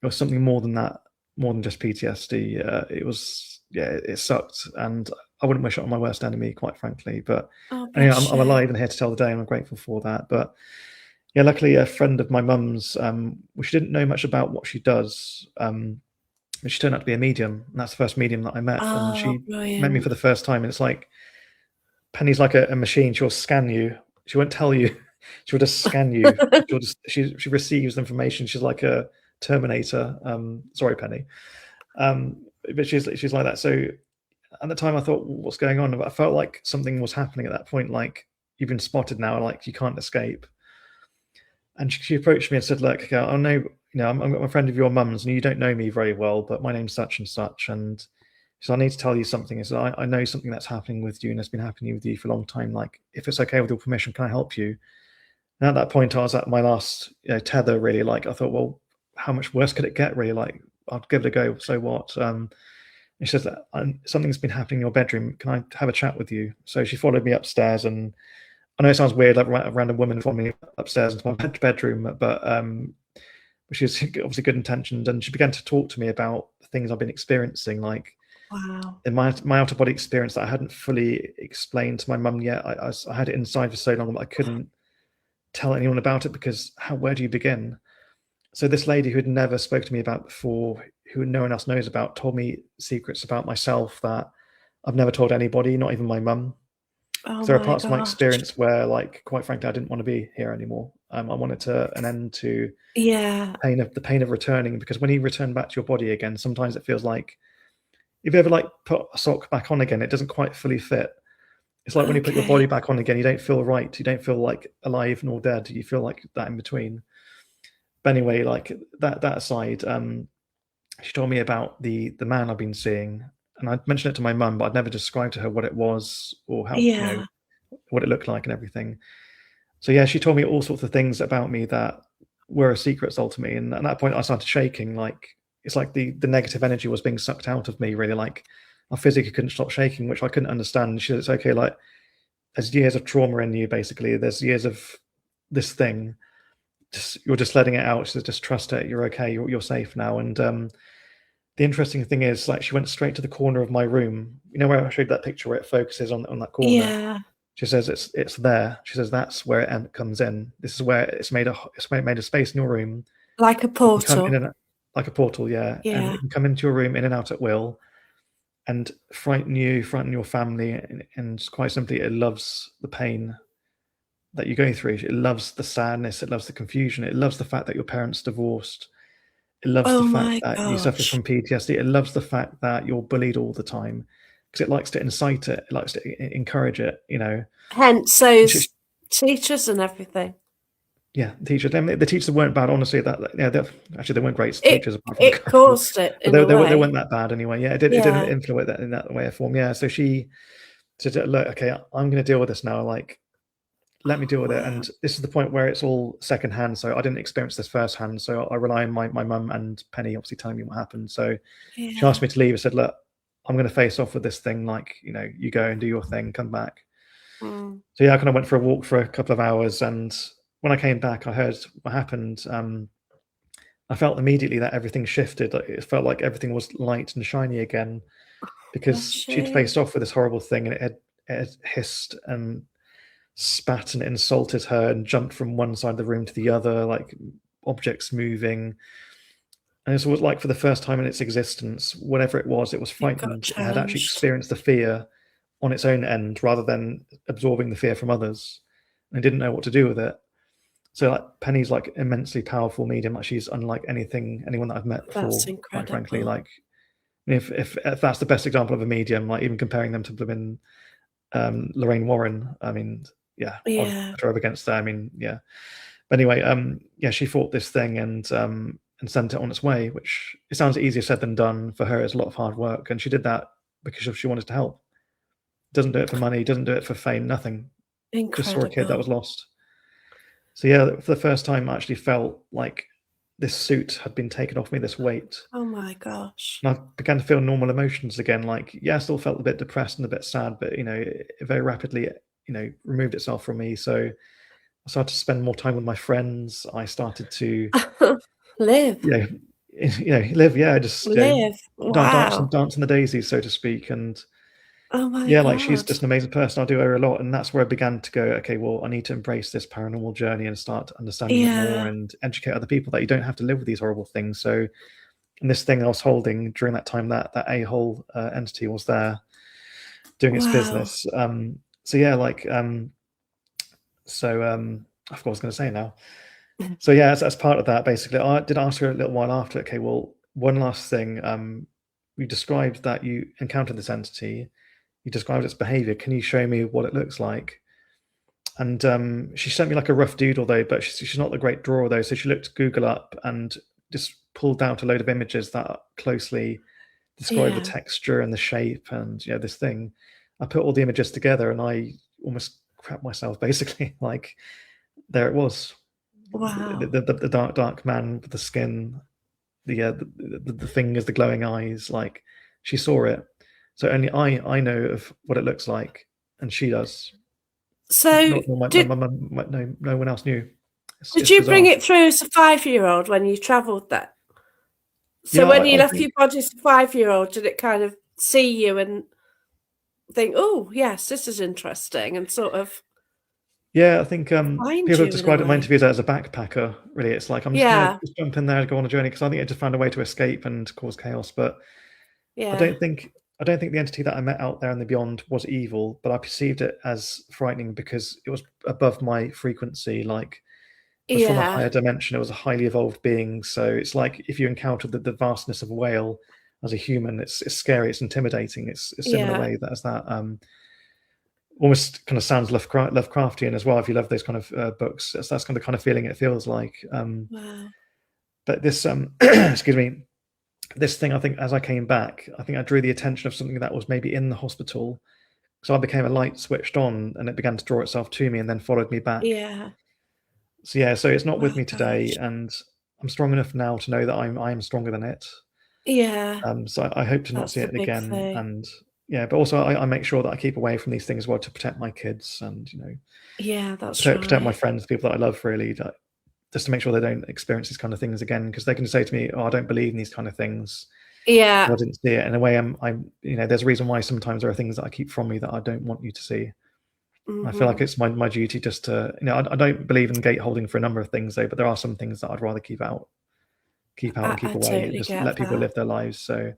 It was something more than that, more than just PTSD. It was, yeah, it sucked, and I wouldn't wish it on my worst enemy, quite frankly. But Oh, anyway, bless I'm you. alive and here to tell the day, and I'm grateful for that. But yeah, luckily, a friend of my mum's, she didn't know much about what she does, but she turned out to be a medium, and that's the first medium that I met. And Oh, she met me brilliant. for the first time, and it's like Penny's like a machine. She'll scan you. She won't tell you. She'll just scan you. She receives information. She's like a Terminator. Sorry, Penny. But she's like that. So at the time, I thought, what's going on? I felt like something was happening at that point. Like you've been spotted now. Like you can't escape. And she approached me and said, "Look, I know, I'm a friend of your mum's, and you don't know me very well, but my name's such and such, and she said, I need to tell you something. Is I know something that's happening with you, and has been happening with you for a long time. Like, if it's okay with your permission, can I help you?" And at that point, I was at my last, tether. Really, like I thought, well, how much worse could it get? Really, like I'll give it a go. So what? And she says, something's been happening in your bedroom. Can I have a chat with you? So she followed me upstairs, and I know it sounds weird, like a random woman following me upstairs into my bedroom, but which is obviously good intentioned. And she began to talk to me about the things I've been experiencing, like Wow. in my out of body experience that I hadn't fully explained to my mum yet. I had it inside for so long that I couldn't tell anyone about it because where do you begin? So this lady who had never spoken to me about before, who no one else knows about, told me secrets about myself that I've never told anybody, not even my mum. Oh So there are my parts of my gosh. experience where, like, quite frankly, I didn't want to be here anymore. I wanted an end to Yeah. the pain of returning, because when you return back to your body again, sometimes it feels like if you ever like put a sock back on again, it doesn't quite fully fit. It's like when you put your body Okay. back on again, you don't feel right. You don't feel like alive nor dead. You feel like that in between. But anyway, like that aside, she told me about the man I've been seeing, and I'd mentioned it to my mum, but I'd never described to her what it was or how Yeah. what it looked like and everything. So yeah, she told me all sorts of things about me that were a secret soul to me, and at that point I started shaking. Like it's like the negative energy was being sucked out of me. Really, like I physically couldn't stop shaking, which I couldn't understand. And she said, "It's okay. Like there's years of trauma in you. Basically, there's years of this thing. You're just letting it out. She said, just trust it. You're okay. You're safe now." And the interesting thing is, like, she went straight to the corner of my room. You know where I showed that picture where it focuses on that corner. Yeah. She says it's there. She says that's where it comes in. This is where it's made a space in your room. Like a It can come in portal. and like a portal, yeah, and Yeah. it can come into your room in and out at will, and frighten you, frighten your family, and quite simply, it loves the pain that you go through. It loves the sadness. It loves the confusion. It loves the fact that your parents divorced. It loves the Oh fact my that you suffer gosh. from PTSD. It loves the fact that you're bullied all the time because it likes to incite it. It likes to encourage it. Hence And those teachers and everything. yeah, teachers. The teachers weren't bad, honestly. Actually they weren't great It teachers apart from a it couple, caused it but in a they way. weren't that bad anyway. Yeah, it didn't Yeah. influence that in that way or form. Yeah, so she said, "Look, okay, I'm going to deal with this now. Like, let me deal with it." Wow. And this is the point where it's all secondhand. So I didn't experience this firsthand. So I rely on my mum and Penny obviously telling me what happened. So she asked Yeah. me to leave. I said, "Look, I'm going to face off with this thing. Like, you go and do your thing, come back." Mm. So yeah, I kind of went for a walk for a couple of hours, and when I came back, I heard what happened. I felt immediately that everything shifted. Like, it felt like everything was light and shiny again because Bless she'd you. faced off with this horrible thing, and it hissed and spat and insulted her and jumped from one side of the room to the other, like objects moving. And it was like for the first time in its existence, whatever it was It got frightened. It had actually changed. experienced the fear on its own end rather than absorbing the fear from others, and didn't know what to do with it. So like Penny's like immensely powerful medium. Like she's unlike anyone that I've met That's before. Quite frankly, incredible. like if that's the best example of a medium, like even comparing them to Blooming Lorraine Warren, I mean, yeah, I'd Yeah. put her up against her. I mean, yeah. But anyway, yeah, she fought this thing and sent it on its way, which it sounds easier said than done. For her, it's a lot of hard work, and she did that because she wanted to help. Doesn't do it for money, doesn't do it for fame, nothing. Just saw a kid that was Incredible. lost. So yeah, for the first time, I actually felt like this suit had been taken off me, this weight. Oh my gosh. And I began to feel normal emotions again. Like, yeah, I still felt a bit depressed and a bit sad, but it very rapidly, removed itself from me. So I started to spend more time with my friends. I started to, Live. live. Yeah, just Live. Wow. dance on the daisies, so to speak. And Oh my yeah, like she's God. just an amazing person. I do owe her a lot, and that's where I began to go. Okay, well, I need to embrace this paranormal journey and start understanding it more Yeah. and educate other people that you don't have to live with these horrible things. So, and this thing I was holding during that time, that a-hole entity was there doing its Wow. business. So yeah, like I forgot what I was going to say now. So yeah, as part of that, basically, I did ask her a little while after. Okay, well, one last thing. You described that you encountered this entity. You described its behavior. Can you show me what it looks like? And she sent me like a rough doodle though, but she's not the great drawer though. So she looked Google up and just pulled out a load of images that closely describe the Yeah. texture and the shape and this thing. I put all the images together and I almost crap myself basically. Like there it was, Wow. the dark man with the skin, the fingers, the glowing eyes. Like she saw it. So only I know of what it looks like, and she does. So No one else knew. did It's you bring bizarre. it through as a 5-year-old when you travelled there? So Yeah, when you I left think. your body as a 5-year-old, did it kind of see you and think, "Oh, yes, this is interesting," and sort of Yeah, I think find people have you in a described it in my way? interviews as a backpacker. Really, it's like I'm just going to Yeah. just jump in there and go on a journey because I think it just found a way to escape and cause chaos. But I Yeah. don't think I don't think the entity that I met out there in the beyond was evil, but I perceived it as frightening because it was above my frequency. Like it was from a Yeah. higher dimension. It was a highly evolved being. So it's like if you encountered the vastness of a whale as a human, it's scary, it's intimidating. It's a similar Yeah. way that as that almost kind of sounds Lovecraftian as well. If you love those kind of books, that's kind of feeling it feels like. Wow. But this excuse me, this thing, I think as I came back, I think I drew the attention of something that was maybe in the hospital. So I became a light switched on and it began to draw itself to me and then followed me back. Yeah. So yeah, so it's not with My me today, gosh. and I'm strong enough now to know that I'm stronger than it. Yeah. So I hope to not That's see the it big again. thing. And yeah, but also I make sure that I keep away from these things as well to protect my kids and Yeah, that's protect my right. friends, the people that I love, really, that, just to make sure they don't experience these kind of things again, because they can say to me, "Oh, I don't believe in these kind of things. I Yeah. didn't see it." In a way, I'm there's a reason why sometimes there are things that I keep from me that I don't want you to see. I feel like Mhm. it's my duty just to, I don't believe in gate holding for a number of things though, but there are some things that I'd rather keep out and keep I away and totally just get let people that. live their lives. So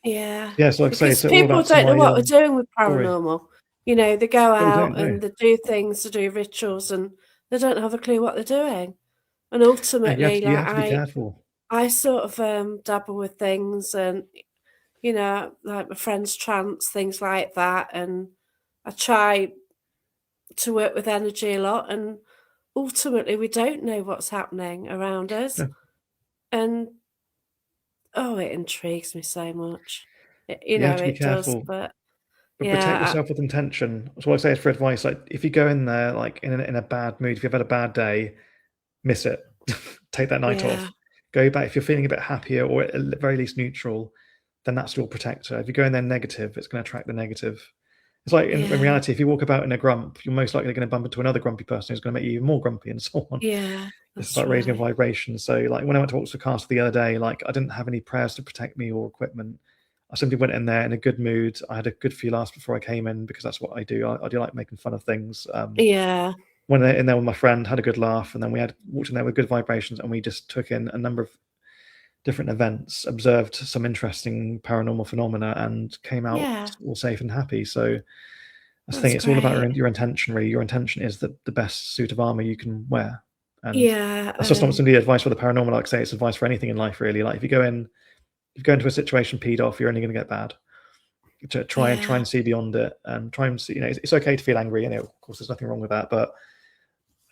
Yeah. yeah, so like I say, Because so all people that's don't know my what they're doing with story. paranormal. They go No, we don't out know. and they do things, they do rituals, and they don't have a clue what they're doing. And Yeah, ultimately, you like, have to be careful. I sort of, dabble with things and, like my friend's trance, things like that, and I try to work with energy a lot, and ultimately, we don't know what's happening around us, No, and, oh, it intrigues me so much. you have to be It does, careful, but but protect yeah, yourself with intention. That's what I say for advice. Like if you go in there like in a bad mood, if you've had a bad day, miss it. Take that night yeah, off. Go back if you're feeling a bit happier or at the very least neutral, then that's your protector. If you go in there negative, it's going to attract the negative. It's like in yeah, reality, if you walk about in a grump, you're most likely going to bump into another grumpy person who's going to make you even more grumpy and so on. yeah, It's that's about raising a right. vibration. So like when I went to Oxford Castle the other day, like I didn't have any prayers to protect me or equipment. I simply went in there in a good mood. I had a good few laughs before I came in because that's what I do. I do like making fun of things. Yeah. Went in there with my friend, had a good laugh, and then we walked in there with good vibrations, and we just took in a number of different events, observed some interesting paranormal phenomena, and came out Yeah. all safe and happy. So I That's think it's all about great. your intention, really. Your intention is the best suit of armor you can wear. And Yeah, that's just not simply advice for the paranormal. Like I say, it's advice for anything in life, really. Like if you go into a situation peed off, you're only going to get bad. To try yeah, and see beyond it, and try and see. It's okay to feel angry. Of course, there's nothing wrong with that, but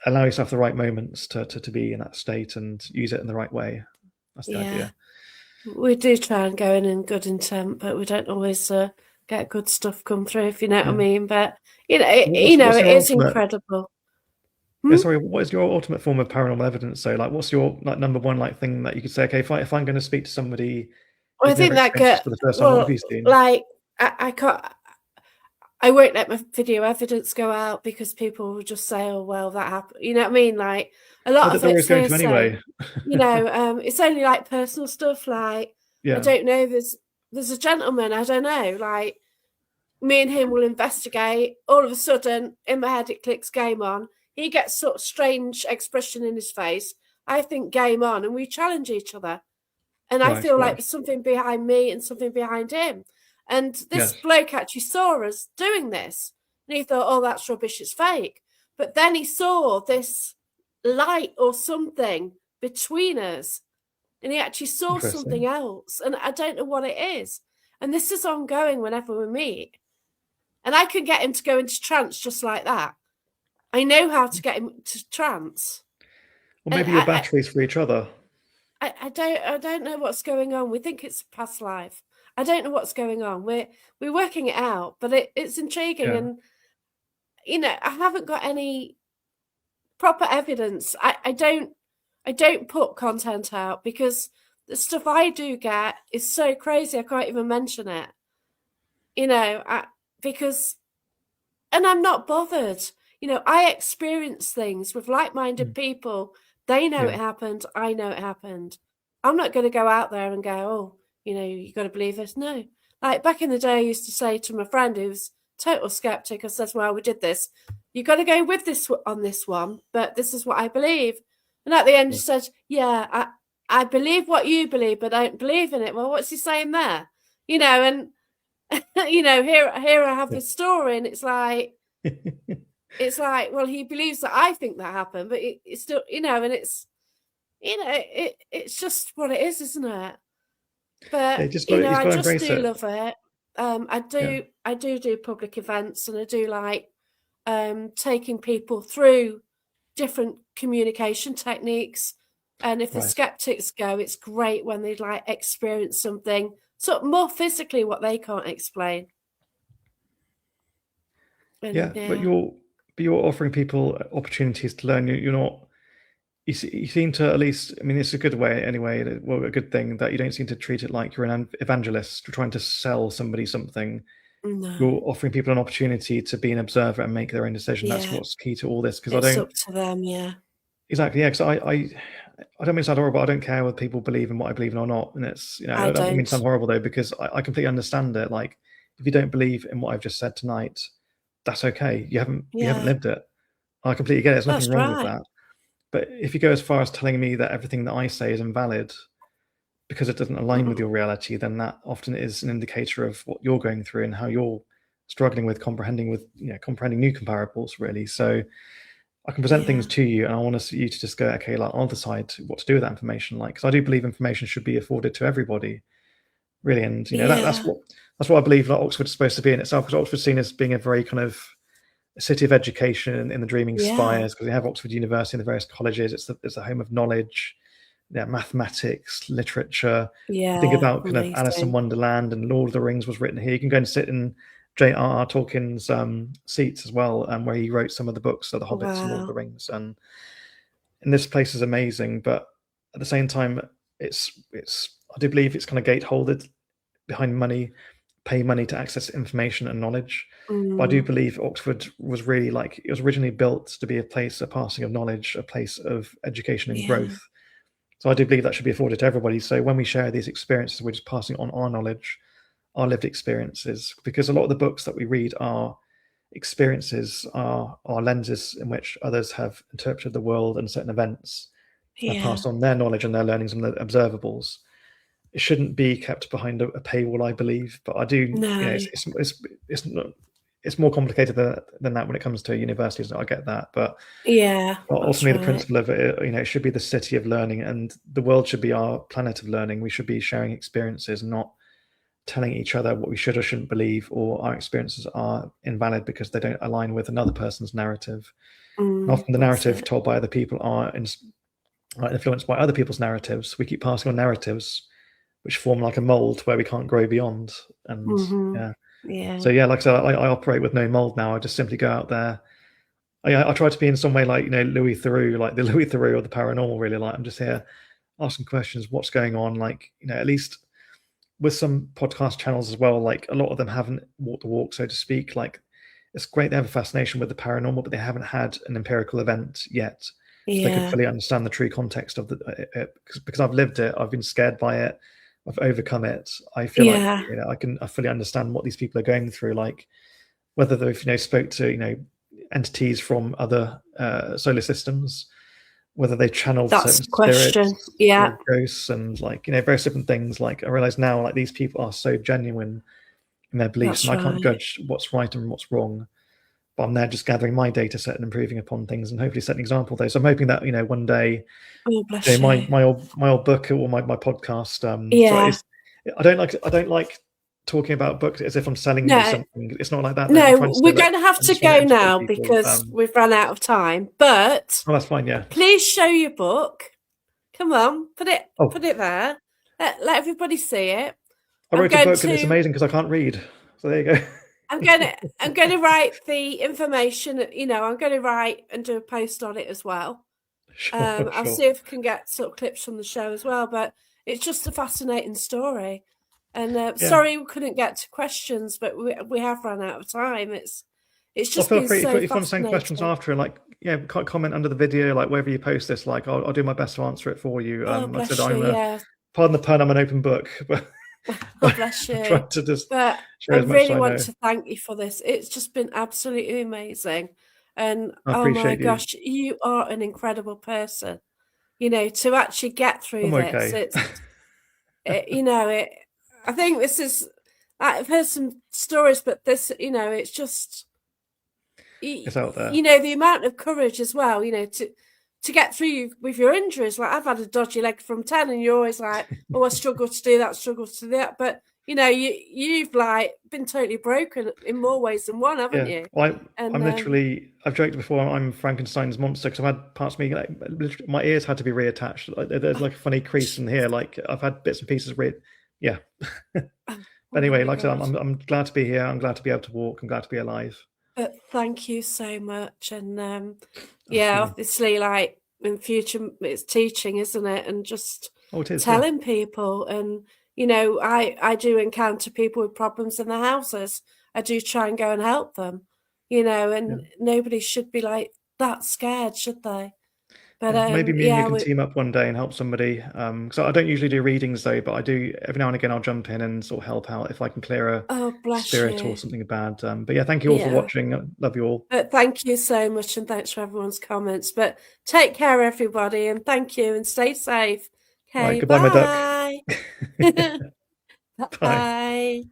allow yourself the right moments to be in that state and use it in the right way. That's the yeah. idea. We do try and go in good intent, but we don't always get good stuff come through, if you know what I Yeah. mean. But What's it your is ultimate? incredible. Yeah, Hmm? sorry. What is your ultimate form of paranormal evidence? So, like, what's your number one thing that you could say? Okay, if I'm going to speak to somebody Well, I who's never think that experienced this for the first time, what have you seen? like I can't. I won't let my video evidence go out because people will just say, "Oh, well, that happened." You know what I mean? Like a Oh, lot that of they're always it's going to hearsay. anyway. It's only like personal stuff. Like I Yeah. don't know. There's a gentleman. I don't know. Like me and him will investigate. All of a sudden, in my head, it clicks game on. He gets sort of strange expression in his face. I think game on, and we challenge each other. And I Right. feel like Right. there's something behind me and something behind him. And this Yes. bloke actually saw us doing this. And he thought, oh, that's rubbish, it's fake. But then he saw this light or something between us. And he actually saw something Interesting. else. And I don't know what it is. And this is ongoing whenever we meet. And I can get him to go into trance just like that. I know how to get him to trance. Or And maybe your batteries for each other. I don't know what's going on. We think it's past life. I don't know what's going on. We're working it out, but it's intriguing, Yeah. and I haven't got any proper evidence. I don't put content out because the stuff I do get is so crazy I can't even mention it. Because and I'm not bothered. I experience things with like-minded Mm. people. They know Yeah. it happened. I know it happened. I'm not going to go out there and go, oh, you got to believe this. No. Like back in the day, I used to say to my friend who's total skeptic, I says, well, we did this. You got to go with this on this one, but this is what I believe. And at the end, he Yes. said, yeah, I believe what you believe, but I don't believe in it. Well, what's he saying there? And here I have Yeah. this story, and it's like, well, he believes that I think that happened, but it's still, and it's just what it is, isn't it? Yeah, But you've I got to just embrace do it. love it. Yeah. I do public events, and I do like taking people through different communication techniques. And if the Right. skeptics go, it's great when they like experience something sort of more physically what they can't explain. And Yeah, yeah, but you're offering people opportunities to learn. You're not. You seem to at least. I mean, it's a good way anyway. Well, a good thing that you don't seem to treat it like you're an evangelist. You're trying to sell somebody something. no, You're offering people an opportunity to be an observer and make their own decision. That's yeah, what's key to all this. Because I it's don't up to them. Yeah, exactly. Yeah, because I don't mean to sound horrible. I don't care whether people believe in what I believe in or not. And it's I I don't mean to don't. sound horrible though, because I completely understand it. Like if you don't believe in what I've just said tonight, that's okay. You haven't Yeah, lived it. I completely get it. There's nothing that's wrong with right. that. But if you go as far as telling me that everything that I say is invalid because it doesn't align with Mm, your reality, then that often is an indicator of what you're going through and how you're struggling with comprehending new comparables, really. So I can present things yeah, to you, and I want you to just go, okay, like I'll decide what to do with that information. Like, because I do believe information should be afforded to everybody, really. And yeah, that's what I believe like Oxford's supposed to be in itself, because Oxford's seen as being a very kind of a city of education in the dreaming yeah, spires, because we have Oxford University and the various colleges. It's the home of knowledge, mathematics, literature. You think yeah. about kind of Alice in Amazing. Wonderland and Lord of the Rings was written here. You can go and sit in J.R.R. Tolkien's seats as well, where he wrote some of the books of the Hobbits and Lord of the Wow. Rings. And this place is amazing, but at the same time, it's I do believe it's kind of gateholded behind money, pay money to access information and knowledge. But I do Mm, believe Oxford was really like it was originally built to be a passing of knowledge, a place of education and yeah, growth. So I do believe that should be afforded to everybody. So when we share these experiences, we're just passing on our knowledge, our lived experiences, because a lot of the books that we read are experiences, are lenses in which others have interpreted the world and certain events and Yeah. passed on their knowledge and their learnings and their observables. It shouldn't be kept behind a paywall, I believe, but I do, No. it's not, it's more complicated than that when it comes to universities. I get that, but Yeah, that's ultimately the right. principle of it, it should be the city of learning, and the world should be our planet of learning. We should be sharing experiences, not telling each other what we should or shouldn't believe, or our experiences are invalid because they don't align with another person's narrative. And often the That's narrative it. told by other people are influenced by other people's narratives. We keep passing on narratives which form like a mold where we can't grow beyond. And yeah, Yeah. so yeah, like I said, I operate with no mold now. I just simply go out there. I try to be in some way like, Louis Theroux, like the Louis Theroux of the paranormal. Really, like I'm just here asking questions. What's going on? Like, at least with some podcast channels as well, like a lot of them haven't walked the walk, so to speak. Like, it's great they have a fascination with the paranormal, but they haven't had an empirical event yet, so they can Yeah. fully understand the true context of it. Because I've lived it, I've been scared by it, I've overcome it. I feel like Yeah. I fully understand what these people are going through. Like whether they've spoke to entities from other solar systems, whether they channeled That's certain the question. spirits Yeah, or ghosts, and various different things. Like I realize now, like these people are so genuine in their beliefs, and that's I can't right. judge what's right and what's wrong. But I'm there just gathering my data set and improving upon things, and hopefully setting an example of those. So I'm hoping that one day, Oh, bless my you. old book or my podcast. So Yeah. it's I don't like talking about books as if I'm selling you No, something. It's not like that. I'm trying no, to say we're that going to have I to just want to go educate now people. because we've run out of time. But Oh, that's fine. Yeah. please show your book. Come on, put Oh, it there. Let everybody see it. I I'm wrote a going book and it's to amazing because I can't read. So there you go. I'm going to write the information. I'm going to write and do a post on it as well. Sure, I'll sure. see if I can get sort of clips from the show as well. But it's just a fascinating story. And Yeah. sorry we couldn't get to questions, but we have run out of time. It's Well, just feel been free so if you want to send questions fascinating. after, like comment under the video, like wherever you post this. Like I'll do my best to answer it for you. Oh, Like I said, bless you. Yeah. pardon the pun, I'm an open book, but, Oh, but bless I'm you. trying to just But share I as much as really I want know. to thank you for this. It's just been absolutely amazing. And I oh my appreciate you. gosh, you are an incredible person. To actually get through I'm this. okay. I think this is, I've heard some stories, but this, it's just, It's out there. the amount of courage as well, to get through with your injuries. Like I've had a dodgy leg from 10 and you're always like, oh, I struggle to do that, struggle to do that. But, you've like been totally broken in more ways than one, haven't Yeah. you? Well, And I'm literally. I've joked before. I'm Frankenstein's monster because I've had parts of me. Like, my ears had to be reattached. Like, there's like a funny crease in here. Like I've had bits and pieces Yeah. But oh anyway, my like I said, God. I'm glad to be here. I'm glad to be able to walk. I'm glad to be alive. But thank you so much. And yeah, Absolutely. obviously, like in future, it's teaching, isn't it? And just Oh, it is. Yeah. telling people. And I do encounter people with problems in their houses. I do try and go and help them. Yeah. And nobody should be like that scared, should they? But Yeah, maybe me and you yeah, can team up one day and help somebody. So I don't usually do readings though, but I do every now and again. I'll jump in and sort of help out if I can clear a oh bless spirit or you. something bad. But yeah, thank you all for Yeah. watching. Love you all. But thank you so much, and thanks for everyone's comments. But take care, everybody, and thank you, and stay safe. All right, Okay, goodbye, my duck. bye. Bye. Bye.